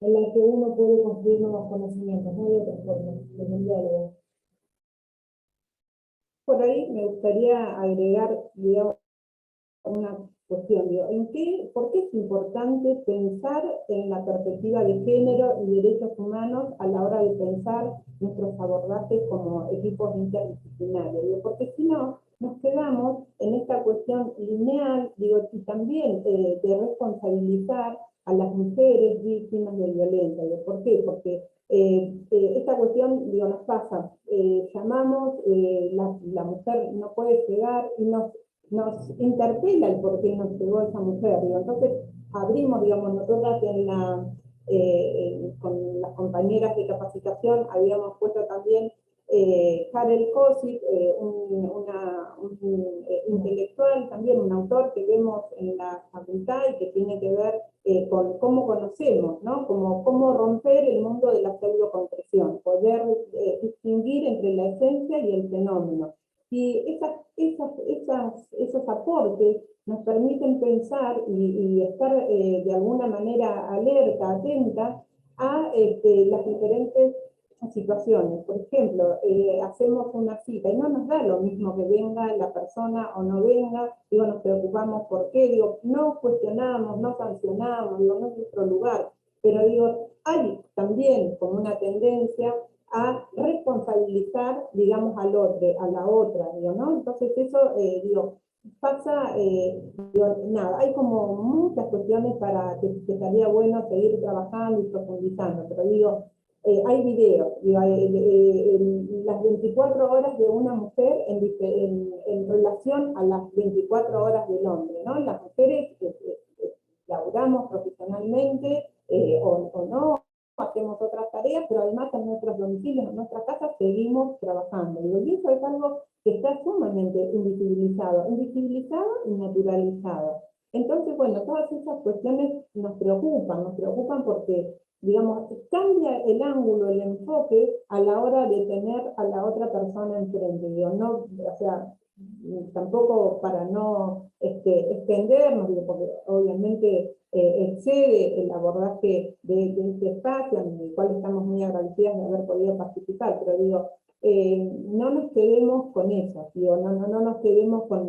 en la que uno puede construir nuevos conocimientos, no hay otra forma, desde el diálogo. Por ahí me gustaría agregar, digamos, una cuestión, digo, ¿por qué es importante pensar en la perspectiva de género y derechos humanos a la hora de pensar nuestros abordajes como equipos interdisciplinarios? Digo, porque si no, nos quedamos en esta cuestión lineal, digo, y también de responsabilizar a las mujeres víctimas de violencia. Digo, ¿por qué? Porque esta cuestión, digo, nos pasa, llamamos, la mujer no puede llegar y nos interpela el por qué nos llegó esa mujer. Digo. Entonces abrimos, digamos, nosotras con las compañeras de capacitación habíamos puesto también Karel Kosic, un intelectual, también un autor que vemos en la facultad y que tiene que ver con cómo conocemos, ¿no? Cómo romper el mundo de la pseudoconcreción, poder distinguir entre la esencia y el fenómeno. Y esos aportes nos permiten pensar y estar de alguna manera alerta, atenta a las diferentes situaciones. Por ejemplo, hacemos una cita y no nos da lo mismo que venga la persona o no venga, digo, nos preocupamos por qué, digo, no cuestionamos, no sancionamos, digo, no es nuestro lugar, pero digo, hay también como una tendencia a responsabilizar, digamos, al otro, a la otra, digo, ¿no? Entonces eso, digo, pasa, digo, nada, hay como muchas cuestiones para que estaría bueno seguir trabajando y profundizando, pero digo, hay videos, digo, las 24 horas de una mujer en relación a las 24 horas del hombre, ¿no? Las mujeres laburamos profesionalmente o no, hacemos otras tareas, pero además en nuestros domicilios, en nuestras casas, seguimos trabajando. Y eso es algo que está sumamente invisibilizado y naturalizado. Entonces, bueno, todas esas cuestiones nos preocupan porque, digamos, cambia el ángulo, el enfoque a la hora de tener a la otra persona enfrente. Digo, no, o sea, tampoco para no extendernos, digo, porque obviamente excede el abordaje de este espacio, en el cual estamos muy agradecidas de haber podido participar, pero digo, no nos quedemos con eso, digo, no nos quedemos con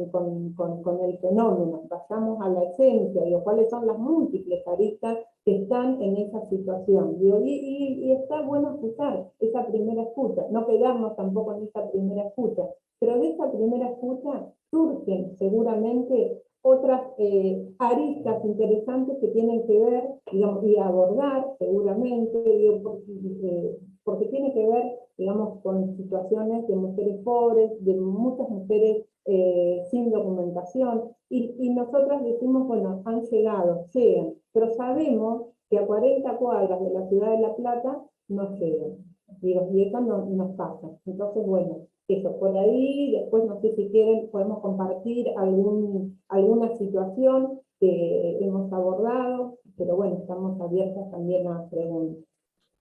el fenómeno, pasamos a la esencia, digo, cuáles son las múltiples aristas que están en esa situación, digo, y está bueno escuchar esa primera escucha, no quedarnos tampoco en esa primera escucha, pero de esa primera escucha surgen seguramente otras aristas interesantes que tienen que ver, digamos, y abordar seguramente, digo, porque tiene que ver, digamos, con situaciones de mujeres pobres, de muchas mujeres sin documentación, y nosotras decimos, bueno, llegan, pero sabemos que a 40 cuadras de la ciudad de La Plata no llegan, digo, y eso no nos pasa. Entonces, bueno, eso, por ahí, después no sé si quieren, podemos compartir alguna situación que hemos abordado, pero bueno, estamos abiertas también a preguntas.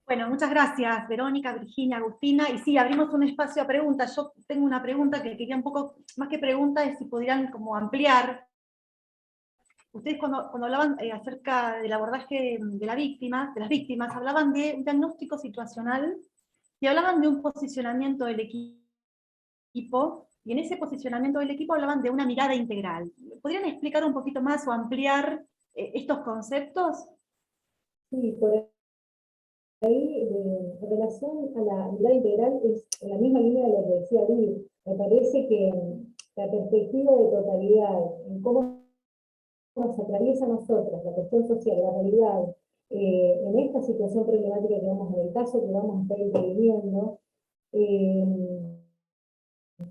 Bueno, muchas gracias, Verónica, Virginia, Agustina, y sí, abrimos un espacio a preguntas. Yo tengo una pregunta que quería un poco, más que pregunta, es si pudieran como ampliar ustedes cuando hablaban acerca del abordaje de las víctimas, hablaban de un diagnóstico situacional y hablaban de un posicionamiento del equipo, y en ese posicionamiento del equipo hablaban de una mirada integral. ¿Podrían explicar un poquito más o ampliar estos conceptos? Sí, por ahí, en relación a la mirada integral, es en la misma línea de lo que decía Bill. Me parece que la perspectiva de totalidad, en cómo nos atraviesa a nosotros, la cuestión social, la realidad, en esta situación problemática que vamos, en el caso que vamos a estar interviniendo,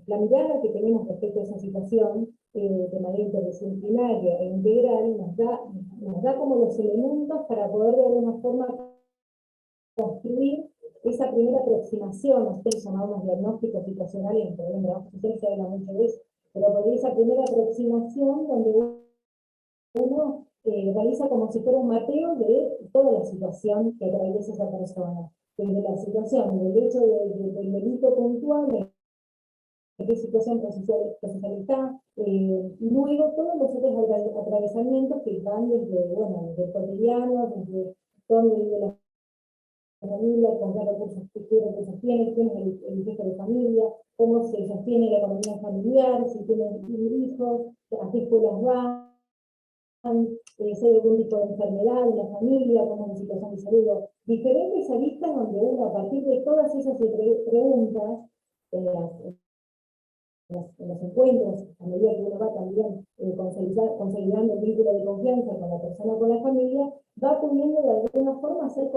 la mirada que tenemos respecto a esa situación, de manera interdisciplinaria e integral, nos da como los elementos para poder de alguna forma construir esa primera aproximación. Nosotros llamamos diagnóstico situacional, en el trabajo social se habla mucho de eso, pero por esa primera aproximación donde uno realiza como si fuera un mapeo de toda la situación que atraviesa esa persona, desde la situación, del hecho del delito puntual, en qué situación procesal está, y luego todos los otros atravesamientos que van desde el cotidiano, desde dónde vive la familia, con qué recursos tiene, quién es el jefe de familia, cómo se sostiene la economía familiar, si tiene hijos, a qué escuelas van, si hay algún tipo de enfermedad en la familia, cómo es la situación de salud. Diferentes aristas donde uno, a partir de todas esas preguntas, en los encuentros, a medida que uno va también consolidando el vínculo de confianza con la persona, con la familia, va pudiendo de alguna forma hacer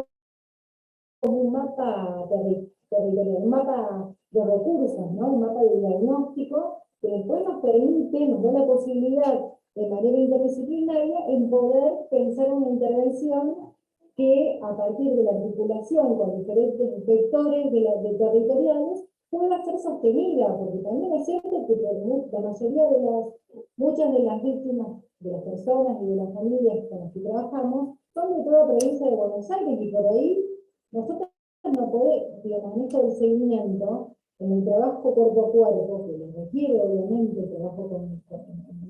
como un mapa territorial, un mapa de recursos, ¿no? Un mapa de diagnóstico que después nos permite, nos da la posibilidad de manera interdisciplinaria en poder pensar una intervención que a partir de la articulación con diferentes sectores territoriales pueda ser sostenida, porque también es cierto que la mayoría muchas de las víctimas, de las personas y de las familias con las que trabajamos, son de toda provincia de Buenos Aires, y por ahí nosotros no podemos, digamos, en esto del seguimiento, en el trabajo cuerpo a cuerpo, que requiere obviamente el trabajo en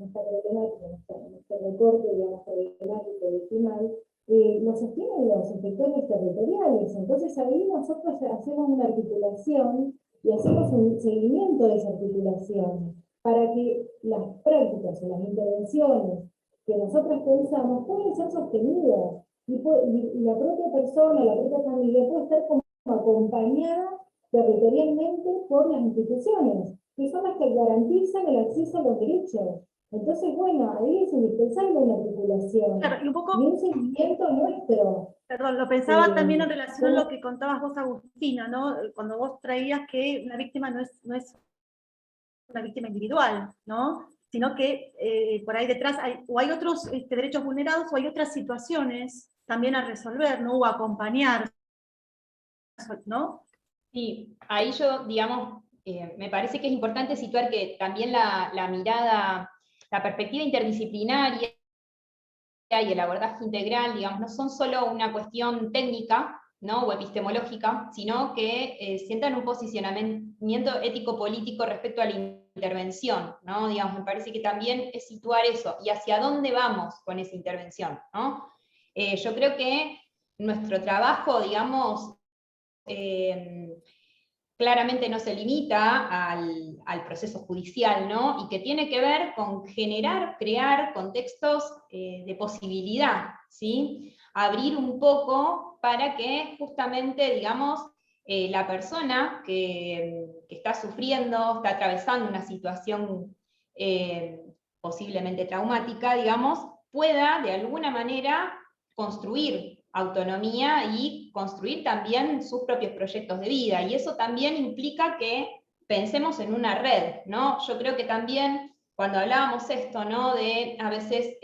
esta problemática, en este recorte, digamos, problemático vecinal, lo sostienen los inspectores territoriales. Entonces ahí nosotros hacemos una articulación y hacemos un seguimiento de esa articulación para que las prácticas o las intervenciones que nosotros pensamos pueden ser sostenidas y la propia persona, la propia familia puede estar como acompañada territorialmente por las instituciones, que son las que garantizan el acceso a los derechos. Entonces, bueno, ahí es indispensable una articulación. Claro, y un poco, y un seguimiento nuestro. Perdón, lo pensaba también en relación a lo que contabas vos, Agustina, ¿no? Cuando vos traías que una víctima no es una víctima individual, ¿no? Sino que por ahí detrás hay otros derechos vulnerados, o hay otras situaciones también a resolver, ¿no? O a acompañar, ¿no? Sí, ahí yo, digamos, me parece que es importante situar que también la mirada, la perspectiva interdisciplinaria y el abordaje integral, digamos, no son solo una cuestión técnica, ¿no? O epistemológica, sino que sientan un posicionamiento ético-político respecto a la intervención, ¿no? Digamos, me parece que también es situar eso, y hacia dónde vamos con esa intervención, ¿no? Yo creo que nuestro trabajo, digamos, claramente no se limita al proceso judicial, ¿no? Y que tiene que ver con crear contextos de posibilidad, ¿sí? Abrir un poco para que justamente, digamos, la persona que está sufriendo, está atravesando una situación posiblemente traumática, digamos, pueda de alguna manera construir autonomía y construir también sus propios proyectos de vida. Y eso también implica que pensemos en una red, ¿no? Yo creo que también cuando hablábamos esto, ¿no? De a veces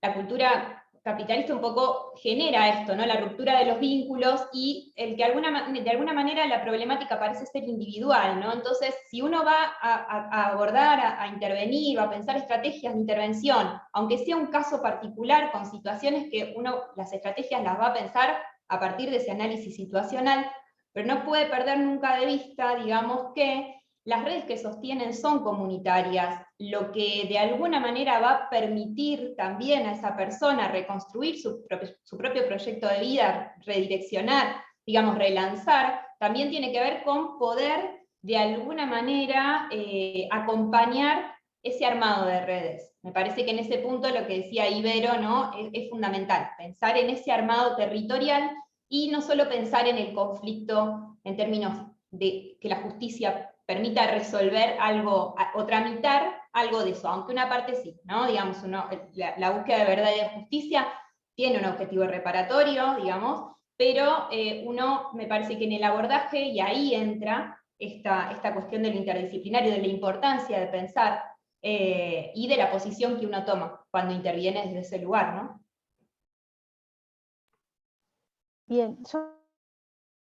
la cultura capitalista un poco genera esto, ¿no? La ruptura de los vínculos y el que de alguna manera la problemática parece ser individual, ¿no? Entonces, si uno va a abordar, a intervenir o a pensar estrategias de intervención, aunque sea un caso particular con situaciones que las estrategias las va a pensar a partir de ese análisis situacional, pero no puede perder nunca de vista, digamos, que las redes que sostienen son comunitarias, lo que de alguna manera va a permitir también a esa persona reconstruir su propio proyecto de vida, redireccionar, digamos, relanzar, también tiene que ver con poder de alguna manera acompañar ese armado de redes. Me parece que en ese punto lo que decía Ibero, ¿no? es fundamental, pensar en ese armado territorial y no solo pensar en el conflicto en términos de que la justicia permita resolver algo o tramitar algo de eso, aunque una parte sí, ¿no? Digamos, la búsqueda de verdad y de justicia tiene un objetivo reparatorio, digamos, pero uno me parece que en el abordaje, y ahí entra esta cuestión de lo interdisciplinario, de la importancia de pensar y de la posición que uno toma cuando interviene desde ese lugar, ¿no? Bien, yo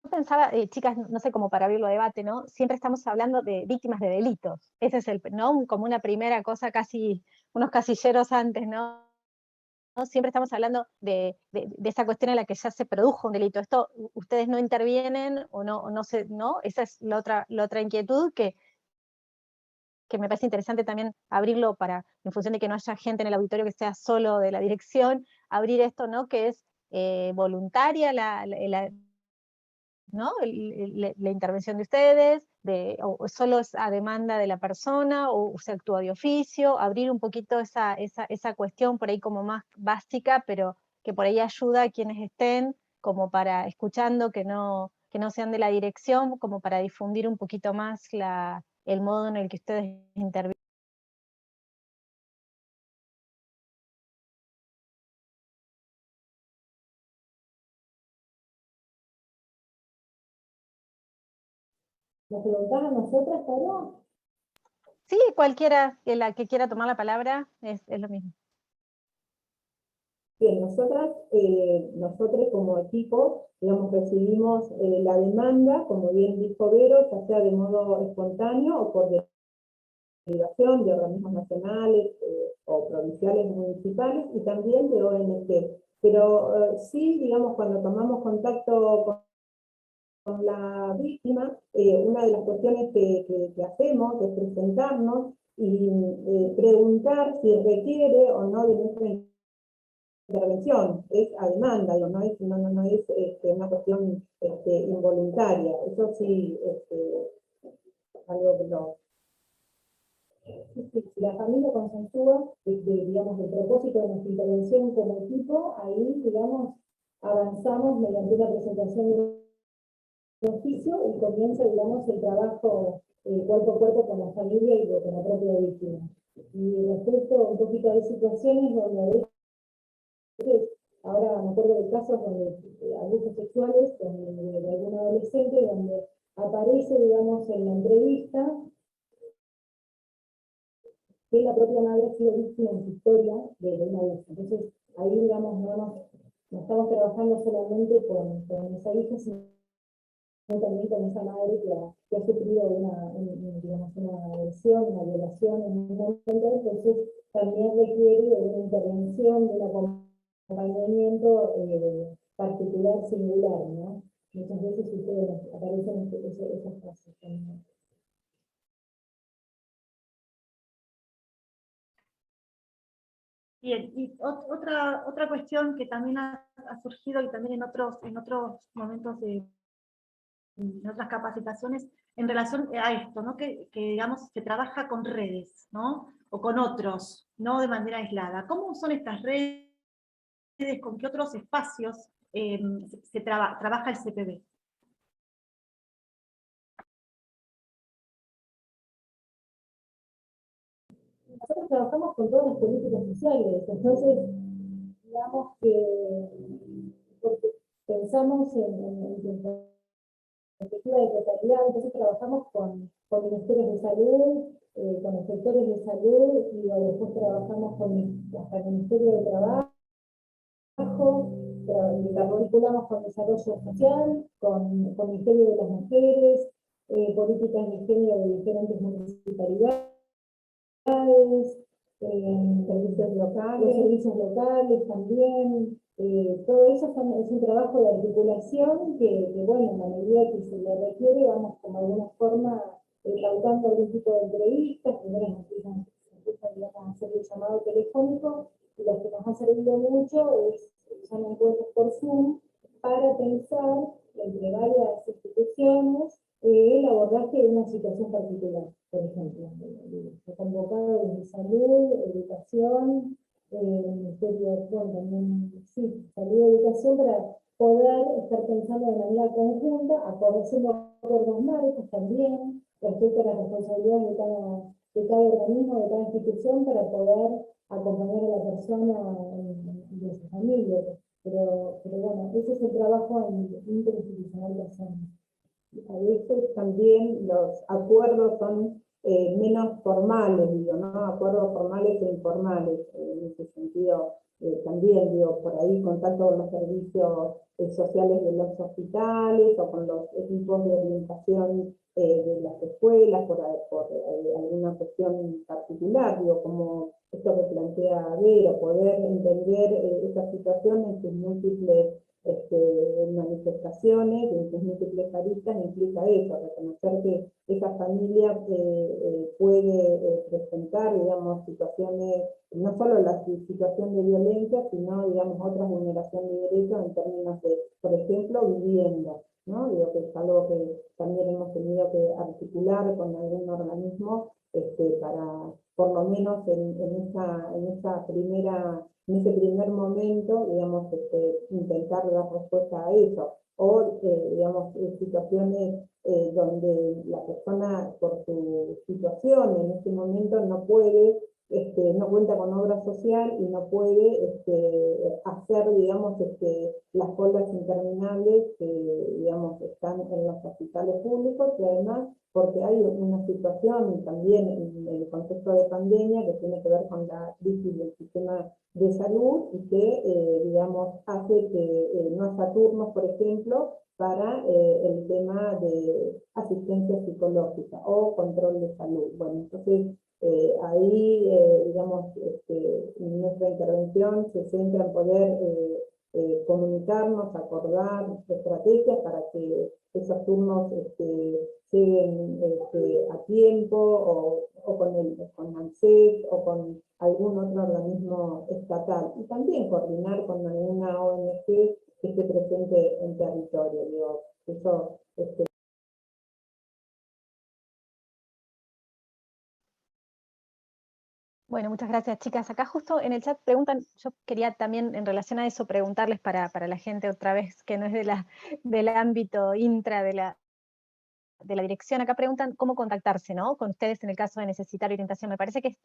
pensaba, chicas, no sé, como para abrirlo a debate, ¿no? Siempre estamos hablando de víctimas de delitos. Ese es ¿no? Como una primera cosa, casi unos casilleros antes, ¿no? Siempre estamos hablando de esa cuestión en la que ya se produjo un delito. Esto, ustedes no intervienen o no sé, ¿no? Esa es la otra inquietud que me parece interesante también abrirlo para, en función de que no haya gente en el auditorio que sea solo de la dirección, abrir esto, ¿no? Que es voluntaria ¿no? La intervención de ustedes, o solo es a demanda de la persona, o se actúa de oficio, abrir un poquito esa cuestión por ahí como más básica, pero que por ahí ayuda a quienes estén como para escuchando, que no sean de la dirección, como para difundir un poquito más el modo en el que ustedes intervienen. ¿Nos preguntás a nosotras, Caro? Sí, cualquiera la que quiera tomar la palabra, es lo mismo. Bien, nosotros como equipo, digamos, recibimos la demanda, como bien dijo Vero, ya sea de modo espontáneo o por derivación de organismos nacionales o provinciales municipales y también de ONG. Pero sí, digamos, cuando tomamos contacto con la víctima, una de las cuestiones que hacemos es presentarnos y preguntar si requiere o no de nuestra intervención. Es a demanda, no es una cuestión involuntaria. Eso sí, algo que no. Si la familia consensúa, digamos, el propósito de nuestra intervención como equipo, ahí, digamos, avanzamos mediante una presentación de oficio y comienza, digamos, el trabajo cuerpo a cuerpo con la familia y con la propia víctima. Y respecto un poquito de situaciones donde a veces, ahora me acuerdo de casos donde abusos sexuales de algún adolescente, donde aparece, digamos, en la entrevista que la propia madre ha sido víctima en su historia de un abuso. Entonces, ahí, digamos, no estamos trabajando solamente con esa hija, sino también con esa madre que ha sufrido digamos, una agresión, una violación en un momento. Entonces, también requiere de una intervención, de un acompañamiento particular, singular, ¿no? Muchas veces aparecen esos casos también. Bien, y otra cuestión que también ha surgido y también en otros momentos en otras capacitaciones, en relación a esto, ¿no? que digamos se trabaja con redes, ¿no? O con otros, no de manera aislada. ¿Cómo son estas redes? ¿Con qué otros espacios trabaja el CPB? Nosotros trabajamos con todas las políticas sociales, entonces, digamos que porque pensamos en perspectiva de totalidad, entonces trabajamos con ministerios de salud, con los sectores de salud, y después trabajamos hasta el Ministerio de Trabajo, vinculamos con desarrollo social, con el Ministerio de las Mujeres, políticas de género de diferentes municipalidades, servicios locales, los servicios locales también. Todo eso es un trabajo de articulación que, bueno, en la medida que se le requiere, vamos como de alguna forma pautando algún tipo de entrevistas, primero empiezan digamos, a hacer el llamado telefónico, y lo que nos ha servido mucho son encuentros por Zoom para pensar entre varias instituciones el abordaje de una situación particular, por ejemplo. Se ha convocado desde salud, educación, ministerio, bueno, también, sí, salud y educación, para poder estar pensando de manera conjunta, haciendo acuerdos marcos también, respecto a las responsabilidades de cada organismo, de cada institución, para poder acompañar a la persona y a su familia. Pero bueno, ese es el trabajo interinstitucional que hacemos. A veces también los acuerdos son menos formales, digo, ¿no? Acuerdos formales e informales, en ese sentido también, digo, por ahí contacto con los servicios sociales de los hospitales o con los equipos de orientación de las escuelas por alguna cuestión particular, digo, como esto que plantea Vera, poder entender esta situación en sus múltiples manifestaciones, en sus múltiples aristas, implica eso, reconocer que esa familia puede presentar, digamos, situaciones, no solo la situación de violencia, sino, digamos, otra vulneración de derechos en términos de, por ejemplo, vivienda, ¿no? Digo que es algo que también hemos tenido que articular con algún organismo para, por lo menos en ese primer momento, digamos, intentar dar respuesta a eso. O, digamos, situaciones donde la persona, por su situación en ese momento, no puede, no cuenta con obra social y no puede hacer, digamos, las colas interminables que, digamos, están en los hospitales públicos, y además porque hay una situación también en el contexto de pandemia que tiene que ver con la crisis del sistema de salud y que, digamos, hace que no haya turnos, por ejemplo, para el tema de asistencia psicológica o control de salud. Bueno, entonces ahí, digamos, nuestra intervención se centra en poder comunicarnos, acordar estrategias para que esos turnos lleguen a tiempo, o con ANSES o con algún otro organismo estatal, y también coordinar con alguna ONG que esté presente en territorio. Digo, eso, Bueno, muchas gracias, chicas. Acá justo en el chat preguntan, yo quería también en relación a eso preguntarles para la gente otra vez que no es del ámbito intra de la dirección. Acá preguntan cómo contactarse, ¿no? Con ustedes en el caso de necesitar orientación. Me parece que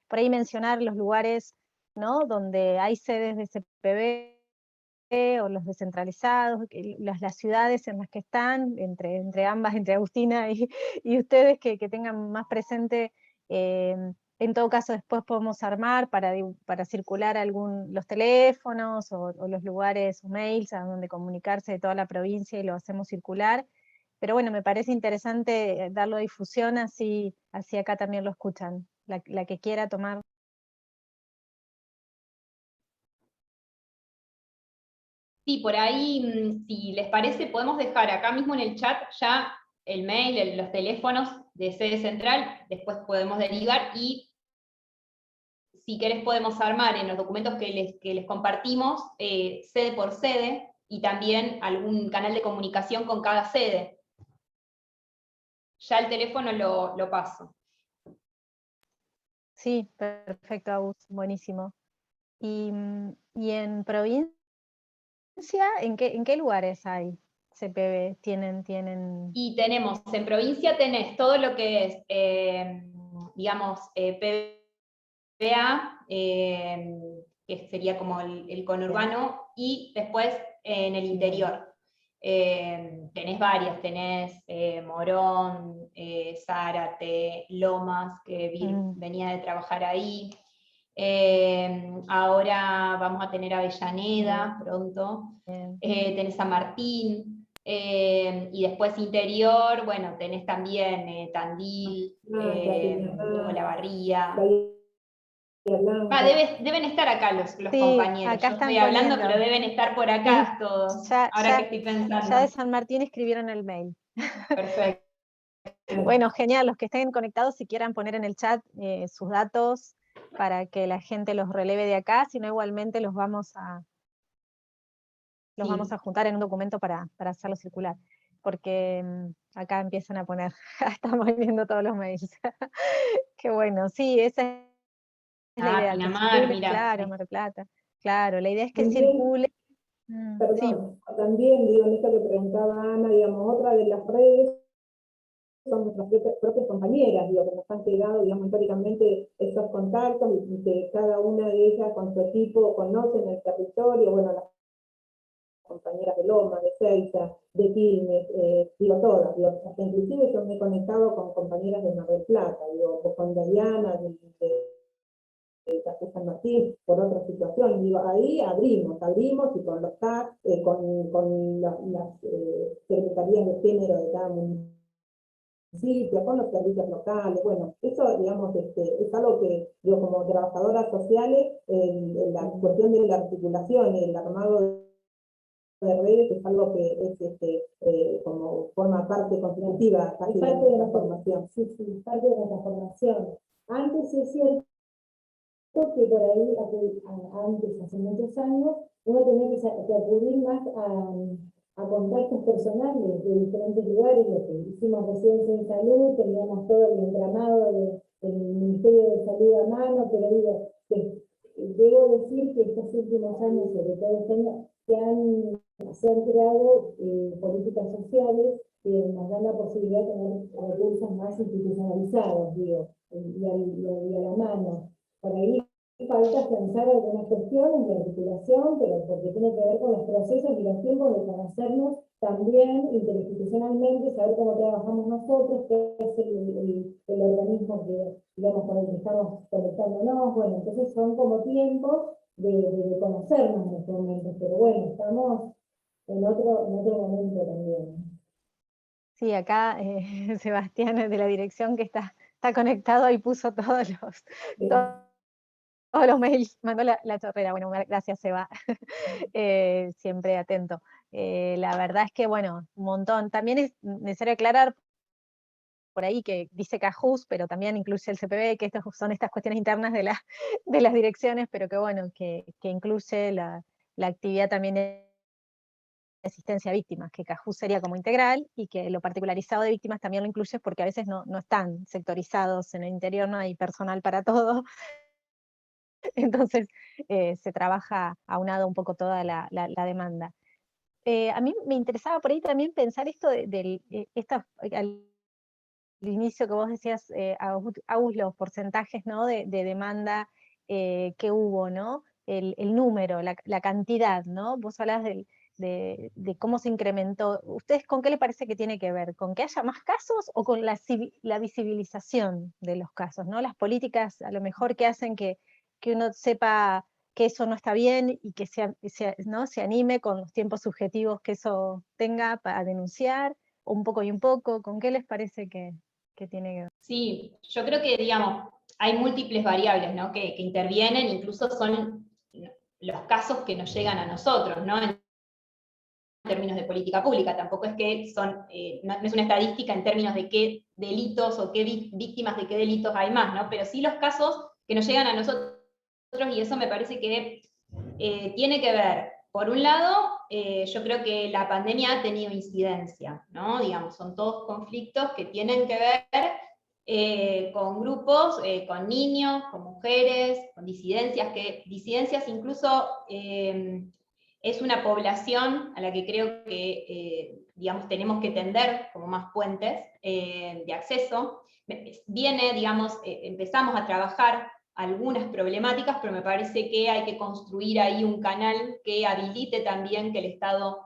por ahí mencionar los lugares, ¿no? Donde hay sedes de CPB o los descentralizados, las ciudades en las que están, entre ambas, entre Agustina y ustedes, que tengan más presente. En todo caso, después podemos armar para circular los teléfonos o los lugares o mails a donde comunicarse de toda la provincia, y lo hacemos circular. Pero bueno, me parece interesante darlo difusión, así acá también lo escuchan, la que quiera tomar. Sí, por ahí, si les parece, podemos dejar acá mismo en el chat ya el mail, los teléfonos de sede central, después podemos derivar, y si querés podemos armar en los documentos que les compartimos, sede por sede, y también algún canal de comunicación con cada sede. Ya el teléfono lo paso. Sí, perfecto, Agus, buenísimo. ¿Y en provincia, en qué lugares hay CPB? ¿Tienen? Y tenemos, en provincia tenés todo lo que es, digamos, PBA, que sería como el conurbano, y después en el interior. Tenés varias, tenés Morón, Zárate, Lomas, que venía de trabajar ahí. Ahora vamos a tener Avellaneda pronto. Tenés San Martín. Y después interior, bueno, tenés también Tandil, Olavarría. Deben estar acá los Sí, compañeros. acá yo están estoy hablando, poniendo. pero deben estar por acá Sí, todos, ya que estoy pensando. Ya de San Martín escribieron el mail. Perfecto. Bueno, genial, los que estén conectados, si quieran poner en el chat sus datos para que la gente los releve de acá, si no igualmente los vamos a juntar en un documento para hacerlo circular, porque acá empiezan a poner, estamos viendo todos los mails. Qué bueno, sí, esa es la idea, que Pinamar, circule, mira. claro, Mar del Plata, claro, la idea es que También, circule. Sí, perdón, también, digo, en esto que preguntaba Ana, digamos, otra de las redes son nuestras propias compañeras, digo, que nos han llegado, digamos, históricamente esos contactos y que cada una de ellas con su equipo conocen el territorio, bueno, las compañeras de Loma, de Ceuta, de Quilmes, digo todas, digo, hasta inclusive yo me he conectado con compañeras de Mar del Plata, digo, con Diana, de San Martín, por otra situación, digo, ahí abrimos y con los TAC, con las secretarías de género de cada municipio, con los servicios locales, bueno, eso, digamos, es algo que, digo, como trabajadoras sociales, la cuestión de la articulación, el armado de redes es algo que es como forma parte constitutiva casi parte de la formación. Sí, sí, parte de la formación. Antes es cierto que por ahí, antes, hace muchos años, uno tenía que acudir más a contactos personales de diferentes lugares, lo que hicimos residencia en salud, teníamos todo el entramado del Ministerio de Salud a mano, pero digo, debo decir que estos últimos años, sobre todo este año, se han creado políticas sociales que nos dan la posibilidad de tener recursos más institucionalizados, digo, y a la mano. Por ahí falta pensar algunas cuestiones de articulación, pero porque tiene que ver con los procesos y los tiempos de conocernos también interinstitucionalmente, saber cómo trabajamos nosotros, qué es el organismo que, digamos, con el que estamos conectándonos. Bueno, entonces son como tiempos de conocernos en estos momentos, pero bueno, estamos en otro momento también. sí, acá Sebastián de la dirección que está conectado y puso todos los mails, mandó la chorrera. Bueno, gracias, Seba. Siempre atento. La verdad es que, bueno, un montón. También es necesario aclarar por ahí que dice Cajus, pero también incluye el CPB, que son estas cuestiones internas de las direcciones, pero que bueno, que incluye la actividad también de asistencia a víctimas, que Cajus sería como integral, y que lo particularizado de víctimas también lo incluye porque a veces no están sectorizados en el interior, no hay personal para todo. Entonces se trabaja aunado un poco toda la demanda. A mí me interesaba por ahí también pensar esto al inicio que vos decías, Agus, los porcentajes, ¿no? de demanda que hubo, ¿no? El número, la cantidad, ¿no? Vos hablás de cómo se incrementó. ¿Ustedes con qué le parece que tiene que ver? ¿Con que haya más casos o con la visibilización de los casos, ¿no? Las políticas a lo mejor que hacen que uno sepa que eso no está bien y que ¿no? se anime con los tiempos subjetivos que eso tenga para denunciar, un poco y un poco. ¿Con qué les parece que tiene que ver? Sí, yo creo que, digamos, hay múltiples variables, ¿no? que intervienen, incluso son los casos que nos llegan a nosotros, ¿no? En términos de política pública, tampoco es que no es una estadística en términos de qué delitos o qué víctimas de qué delitos hay más, ¿no? Pero sí los casos que nos llegan a nosotros, y eso me parece que tiene que ver, por un lado, yo creo que la pandemia ha tenido incidencia, ¿no? Digamos, son todos conflictos que tienen que ver con grupos, con niños, con mujeres, con disidencias incluso es una población a la que creo que, digamos, tenemos que tender como más puentes de acceso. Digamos, empezamos a trabajar algunas problemáticas, pero me parece que hay que construir ahí un canal que habilite también que el Estado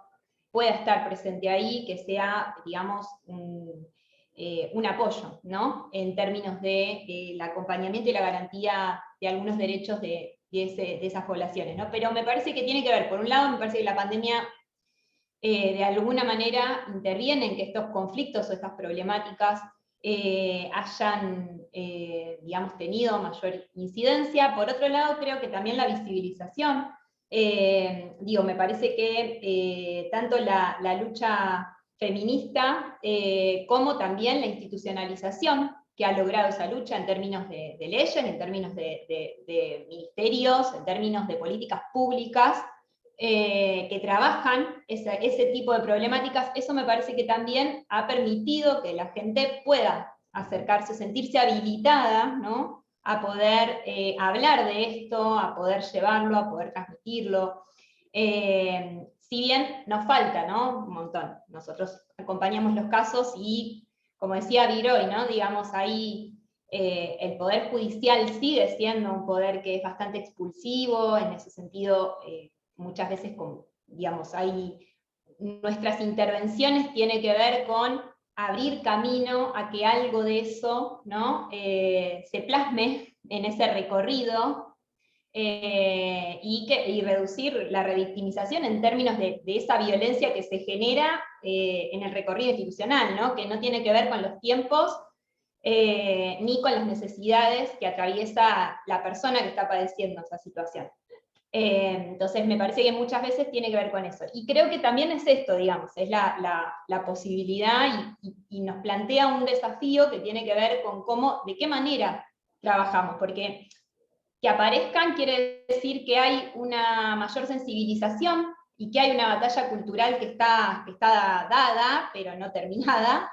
pueda estar presente ahí, que sea, digamos, un apoyo, ¿no? En términos del acompañamiento y la garantía de algunos derechos de esas poblaciones, ¿no? Pero me parece que tiene que ver, por un lado, me parece que la pandemia de alguna manera interviene en que estos conflictos o estas problemáticas hayan, digamos, tenido mayor incidencia. Por otro lado, creo que también la visibilización, me parece que tanto la lucha feminista, como también la institucionalización que ha logrado esa lucha en términos de leyes, en términos de ministerios, en términos de políticas públicas, que trabajan ese tipo de problemáticas. Eso me parece que también ha permitido que la gente pueda acercarse, sentirse habilitada, ¿no?, a poder hablar de esto, a poder llevarlo, a poder transmitirlo. Si bien nos falta, ¿no?, un montón. Nosotros acompañamos los casos y, como decía Viroy, ¿no?, digamos, ahí el poder judicial sigue siendo un poder que es bastante expulsivo, en ese sentido, muchas veces, digamos, nuestras intervenciones tienen que ver con abrir camino a que algo de eso, ¿no?, se plasme en ese recorrido, y reducir la revictimización en términos de esa violencia que se genera en el recorrido institucional, ¿no?, que no tiene que ver con los tiempos ni con las necesidades que atraviesa la persona que está padeciendo esa situación. Entonces me parece que muchas veces tiene que ver con eso. Y creo que también es esto, digamos, es la posibilidad y nos plantea un desafío que tiene que ver con de qué manera trabajamos, porque que aparezcan quiere decir que hay una mayor sensibilización y que hay una batalla cultural que está dada, pero no terminada,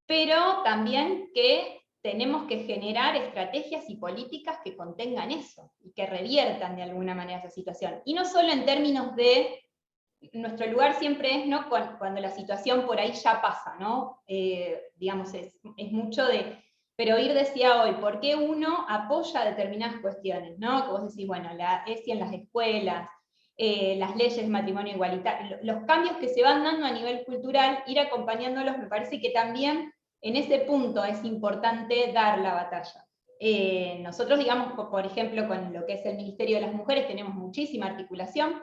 pero también que tenemos que generar estrategias y políticas que contengan eso, y que reviertan de alguna manera esa situación. Y no solo en términos de, nuestro lugar siempre es, ¿no?, cuando la situación por ahí ya pasa, ¿no? Digamos, es mucho de, pero Ir decía hoy, ¿por qué uno apoya determinadas cuestiones, ¿no? Que vos decís, bueno, la ESI en las escuelas, las leyes de matrimonio igualitario, los cambios que se van dando a nivel cultural, ir acompañándolos, me parece que también en ese punto es importante dar la batalla. Nosotros, digamos, por ejemplo, con lo que es el Ministerio de las Mujeres, tenemos muchísima articulación.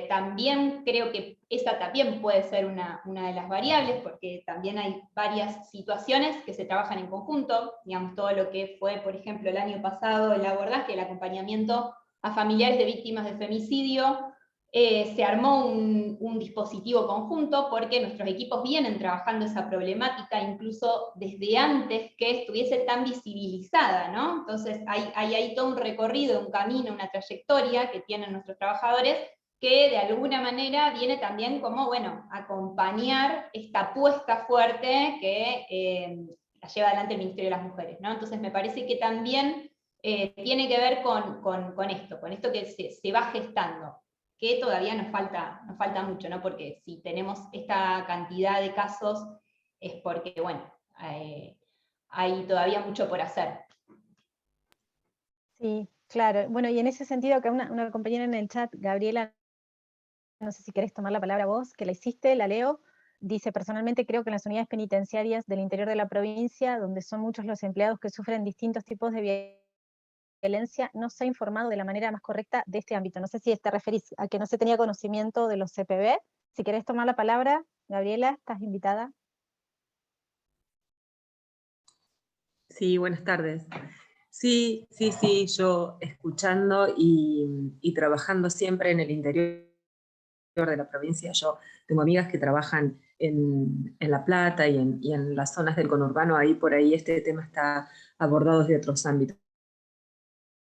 También creo que esa también puede ser una de las variables, porque también hay varias situaciones que se trabajan en conjunto, digamos, todo lo que fue, por ejemplo, el año pasado, el abordaje, el acompañamiento a familiares de víctimas de femicidio, se armó un dispositivo conjunto, porque nuestros equipos vienen trabajando esa problemática incluso desde antes que estuviese tan visibilizada, ¿no? Entonces hay ahí todo un recorrido, un camino, una trayectoria que tienen nuestros trabajadores, que de alguna manera viene también como, bueno, acompañar esta apuesta fuerte que la lleva adelante el Ministerio de las Mujeres, ¿no? Entonces me parece que también tiene que ver con esto que se va gestando, que todavía nos falta mucho, ¿no? Porque si tenemos esta cantidad de casos es porque, bueno, hay todavía mucho por hacer. Sí, claro. Bueno, y en ese sentido, que una compañera en el chat, Gabriela, no sé si querés tomar la palabra vos, que la hiciste, la leo, dice: personalmente creo que en las unidades penitenciarias del interior de la provincia, donde son muchos los empleados que sufren distintos tipos de violencia, no se ha informado de la manera más correcta de este ámbito. No sé si te referís a que no se tenía conocimiento de los CPB. Si querés tomar la palabra, Gabriela, estás invitada. Sí, buenas tardes. Sí, yo escuchando y trabajando siempre en el interior de la provincia. Yo tengo amigas que trabajan en La Plata y en las zonas del conurbano, ahí por ahí este tema está abordado desde otros ámbitos.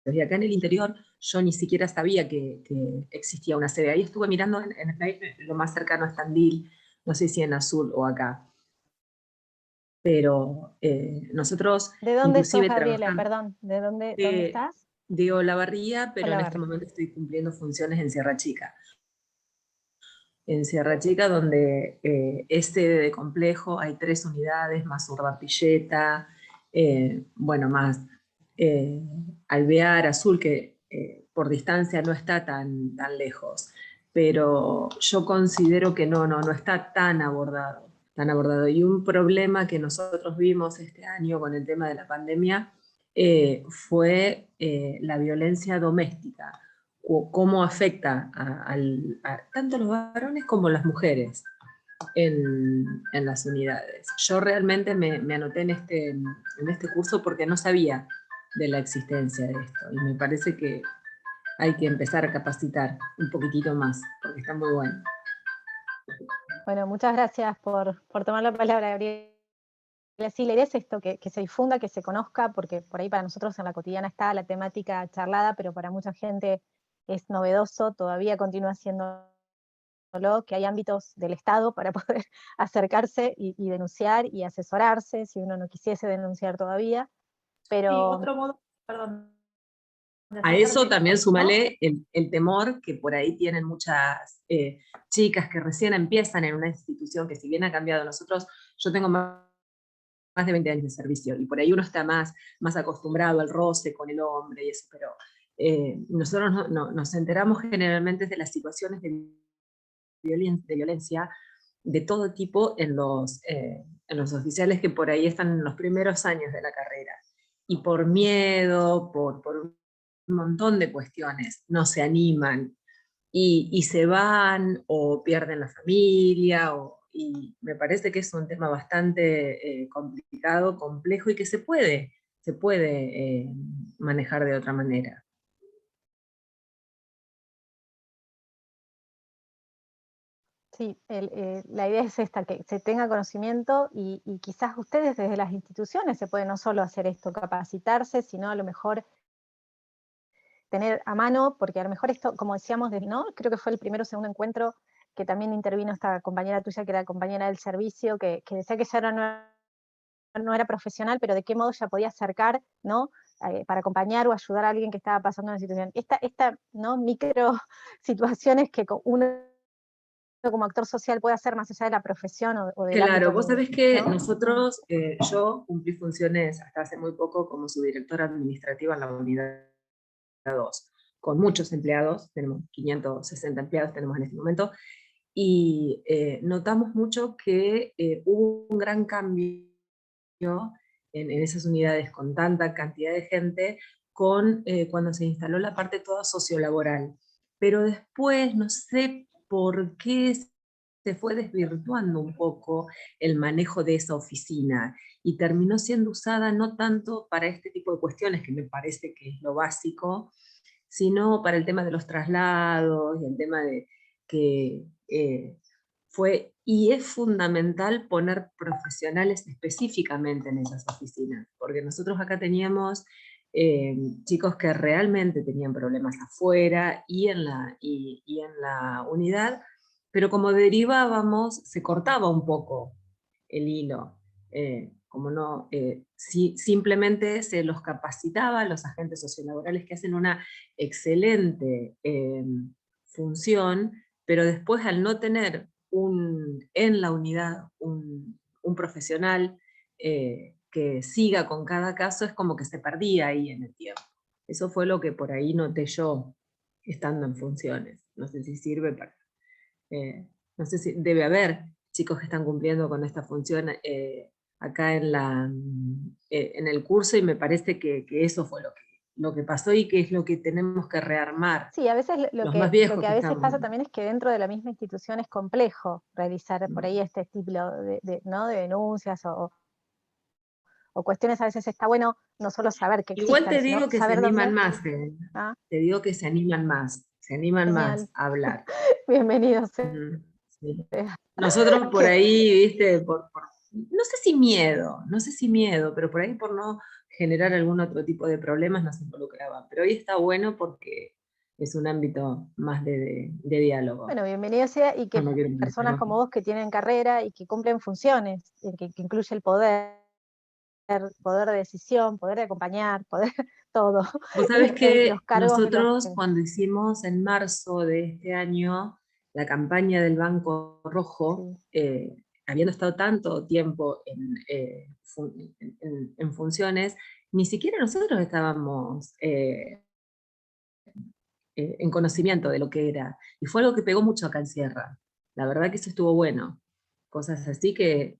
Y acá en el interior yo ni siquiera sabía que existía una sede. Ahí estuve mirando en el país, lo más cercano es Tandil, no sé si en Azul o acá. Pero nosotros ¿De dónde sos, inclusive Gabriela? trabajamos Perdón, ¿dónde estás? de Olavarría, pero en este Olavarría. momento estoy cumpliendo funciones en Sierra Chica. En Sierra Chica, donde es sede de complejo, hay 3 unidades, más Urdapilleta, bueno, más Alvear, Azul, que por distancia no está tan lejos. Pero yo considero que no está tan abordado. Y un problema que nosotros vimos este año con el tema de la pandemia fue la violencia doméstica, o cómo afecta tanto los varones como las mujeres en las unidades. Yo realmente me anoté en este curso porque no sabía de la existencia de esto, y me parece que hay que empezar a capacitar un poquitito más, porque está muy bueno. Bueno, muchas gracias por tomar la palabra, Gabriela. Sí, la idea es esto, que se difunda, que se conozca, porque por ahí para nosotros en la cotidiana está la temática charlada, pero para mucha gente es novedoso, todavía continúa siendo que hay ámbitos del Estado para poder acercarse y denunciar y asesorarse, si uno no quisiese denunciar todavía, Sí, pero otro modo, perdón, de A eso acercarse, también ¿no? súmale el temor que por ahí tienen muchas chicas que recién empiezan en una institución que si bien ha cambiado nosotros, yo tengo más de 20 años de servicio y por ahí uno está más acostumbrado al roce con el hombre y eso, pero nosotros nos enteramos generalmente de las situaciones de violencia de todo tipo en los oficiales que por ahí están en los primeros años de la carrera. Y por miedo, por un montón de cuestiones, no se animan y se van o pierden la familia, y me parece que es un tema bastante complicado, complejo y que se puede manejar de otra manera. sí, la idea es esta, que se tenga conocimiento y quizás ustedes desde las instituciones se pueden no solo hacer esto, capacitarse, sino a lo mejor tener a mano, porque a lo mejor esto, como decíamos, ¿no? Creo que fue el primero o segundo encuentro que también intervino esta compañera tuya, que era compañera del servicio, que decía que ya no era profesional, pero de qué modo ya podía acercar, ¿no? Para acompañar o ayudar a alguien que estaba pasando una situación. Esta ¿no? micro situaciones que uno como actor social puede hacer más allá de la profesión o del Claro, ámbito, vos sabés que ¿no? nosotros, yo cumplí funciones hasta hace muy poco como subdirectora administrativa en la unidad 2, con muchos empleados, tenemos 560 empleados tenemos en este momento, y notamos mucho que hubo un gran cambio en esas unidades con tanta cantidad de gente, cuando se instaló la parte toda sociolaboral. Pero después, no sé por qué se fue desvirtuando un poco el manejo de esa oficina y terminó siendo usada no tanto para este tipo de cuestiones, que me parece que es lo básico, sino para el tema de los traslados y el tema de que fue y es fundamental poner profesionales específicamente en esas oficinas, porque nosotros acá teníamos chicos que realmente tenían problemas afuera y en la unidad, pero como derivábamos, se cortaba un poco el hilo. Como no, simplemente se los capacitaba a los agentes sociolaborales que hacen una excelente función, pero después al no tener en la unidad un profesional que siga con cada caso, es como que se perdía ahí en el tiempo. Eso fue lo que por ahí noté yo estando en funciones. No sé si sirve para... no sé si debe haber chicos que están cumpliendo con esta función acá en el curso, y me parece que eso fue lo que pasó y que es lo que tenemos que rearmar. Sí, a veces Los más lo viejos que que a veces estamos. pasa también es que dentro de la misma institución es complejo realizar por ahí este tipo ¿no? de denuncias o cuestiones. A veces está bueno no solo saber que Igual existan, te sino digo que se saber animan dónde. más, Ah, te digo que se animan genial. más a hablar. Bienvenidos. Ujú, sí. Nosotros por Que, ahí, viste, no sé si miedo, pero por ahí por no generar algún otro tipo de problemas nos involucraban. Pero hoy está bueno porque es un ámbito más de diálogo. bueno, bienvenido sea y Yo que no quiero personas empezar. como vos que tienen carrera y que cumplen funciones, que incluye el poder de decisión, poder de acompañar, poder todo, Vos sabés los que cargos de los nosotros que... cuando hicimos en marzo de este año la campaña del Banco Rojo, Sí. habiendo estado tanto tiempo en funciones, ni siquiera nosotros estábamos en conocimiento de lo que era. Y fue algo que pegó mucho acá en Sierra. La verdad que eso estuvo bueno. Cosas así que,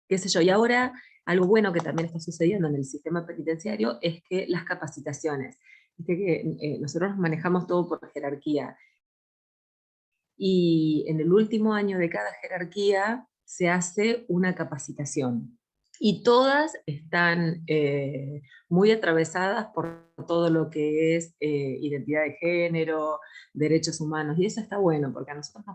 qué sé yo. Y ahora, algo bueno que también está sucediendo en el sistema penitenciario es que las capacitaciones. Viste que nosotros nos manejamos todo por jerarquía. Y en el último año de cada jerarquía se hace una capacitación. y todas están muy atravesadas por todo lo que es identidad de género, derechos humanos, y eso está bueno, porque a nosotros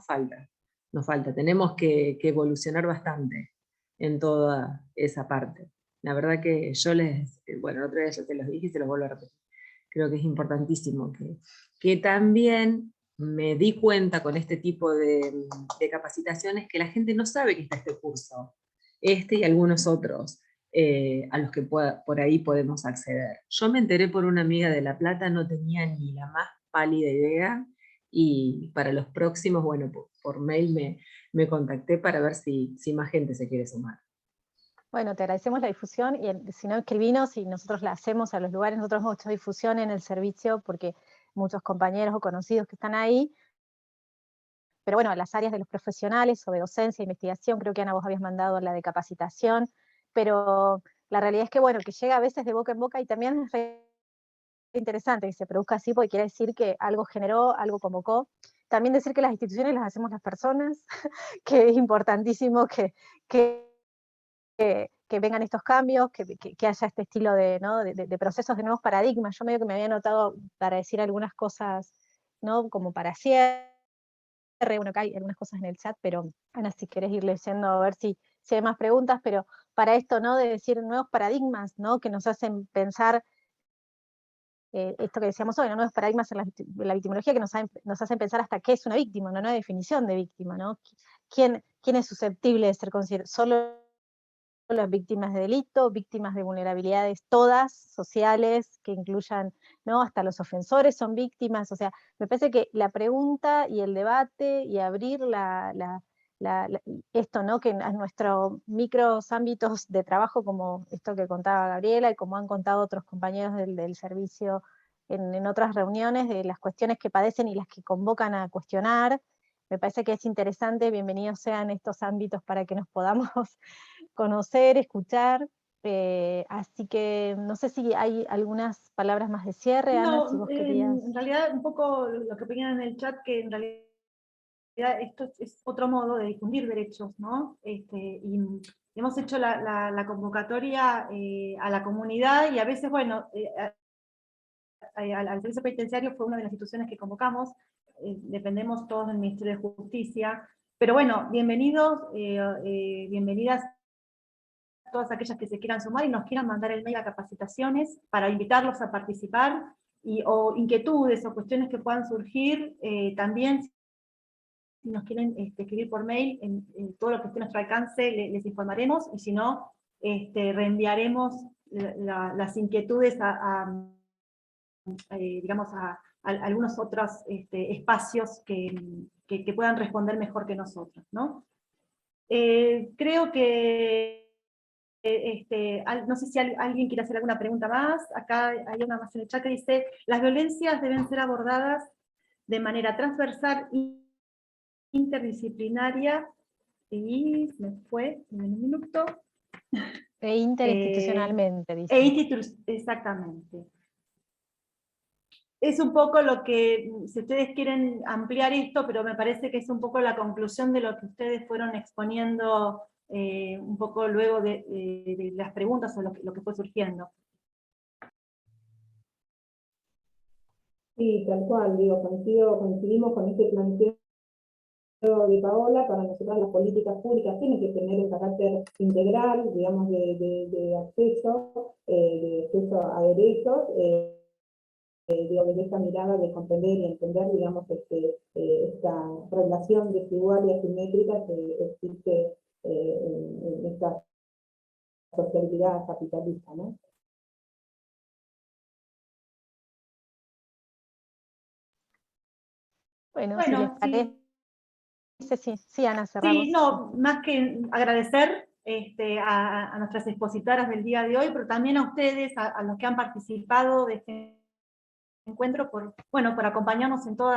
nos falta, tenemos que evolucionar bastante en toda esa parte. La verdad que yo bueno, el otro día ya te los dije y se los vuelvo a repetir, creo que es importantísimo que también me di cuenta con este tipo de capacitaciones que la gente no sabe que está este curso, este y algunos otros, a los que por ahí podemos acceder. Yo me enteré por una amiga de La Plata, no tenía ni la más pálida idea, y para los próximos, bueno, por mail me contacté para ver si más gente se quiere sumar. Bueno, te agradecemos la difusión, y si no, escribinos y nosotros la hacemos a los lugares. Nosotros hemos hecho difusión en el servicio porque muchos compañeros o conocidos que están ahí, pero bueno, las áreas de los profesionales o de docencia, investigación, creo que Ana, vos habías mandado la de capacitación, pero la realidad es que bueno, que llega a veces de boca en boca, y también es interesante que se produzca así, porque quiere decir que algo generó, algo convocó. También decir que las instituciones las hacemos las personas, que es importantísimo que vengan estos cambios, que haya este estilo ¿no? de procesos, de nuevos paradigmas. Yo medio que me había anotado para decir algunas cosas, ¿no? Como para cierre. Bueno, acá hay algunas cosas en el chat, pero Ana, si querés ir leyendo a ver si hay más preguntas, pero para esto, ¿no? De decir nuevos paradigmas, ¿no? Que nos hacen pensar esto que decíamos hoy, ¿no? Nuevos paradigmas en la victimología que nos hacen pensar hasta qué es una víctima, una nueva definición de víctima, ¿no? ¿Quién es susceptible de ser considerado? Solo las víctimas de delito, víctimas de vulnerabilidades todas sociales, que incluyan, ¿no? Hasta los ofensores son víctimas. O sea, me parece que la pregunta y el debate y abrir esto, ¿no? Que en nuestros micros ámbitos de trabajo, como esto que contaba Gabriela y como han contado otros compañeros del servicio en otras reuniones, de las cuestiones que padecen y las que convocan a cuestionar, me parece que es interesante. Bienvenidos sean estos ámbitos para que nos podamos conocer, escuchar. Así que no sé si hay algunas palabras más de cierre, Ana, si No, vos querías. en realidad un poco lo que ponían en el chat, que en realidad esto es otro modo de difundir derechos, ¿no? Y hemos hecho la convocatoria a la comunidad, y a veces, bueno, al servicio penitenciario fue una de las instituciones que convocamos, dependemos todos del Ministerio de Justicia, pero bueno, bienvenidos, bienvenidas todas aquellas que se quieran sumar y nos quieran mandar el mail a capacitaciones para invitarlos a participar, o inquietudes o cuestiones que puedan surgir, también si nos quieren escribir por mail, en todo lo que esté a nuestro alcance les informaremos, y si no, reenviaremos las inquietudes digamos, a algunos otros espacios que puedan responder mejor que nosotros, ¿no? Creo que no sé si alguien quiere hacer alguna pregunta más. Acá hay una más en el chat que dice: las violencias deben ser abordadas de manera transversal, interdisciplinaria, y me fue en un minuto. Interinstitucionalmente, dice. Exactamente. Es un poco lo que, si ustedes quieren ampliar esto, pero me parece que es un poco la conclusión de lo que ustedes fueron exponiendo un poco luego de las preguntas o lo que fue surgiendo. Sí, tal cual, digo, coincidimos con este planteo de Paola. Para nosotros las políticas públicas tienen que tener un carácter integral, digamos, de acceso a derechos, digo, desde esta mirada de comprender y entender, digamos, esta relación desigual y asimétrica que existe en esta sociabilidad capitalista, ¿no? Bueno, si les parece, sí, Ana, cerramos. Sí, no, más que agradecer a nuestras expositoras del día de hoy, pero también a ustedes, a los que han participado de este encuentro, por acompañarnos en todos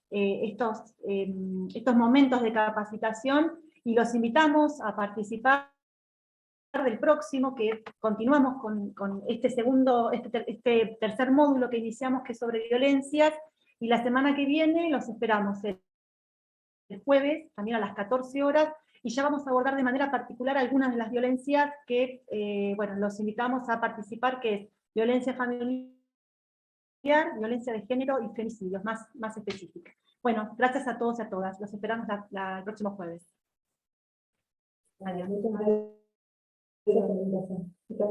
estos momentos de capacitación, y los invitamos a participar del próximo, que continuamos con este tercer módulo que iniciamos, que es sobre violencias, y la semana que viene los esperamos el jueves, también a las 14 horas, y ya vamos a abordar de manera particular algunas de las violencias que, bueno, los invitamos a participar, que es violencia familiar, violencia de género y femicidios, más específicas. Bueno, gracias a todos y a todas. Los esperamos el próximo jueves. Adiós. Muchas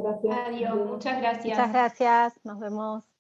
gracias. Adiós, muchas gracias. Muchas gracias, nos vemos.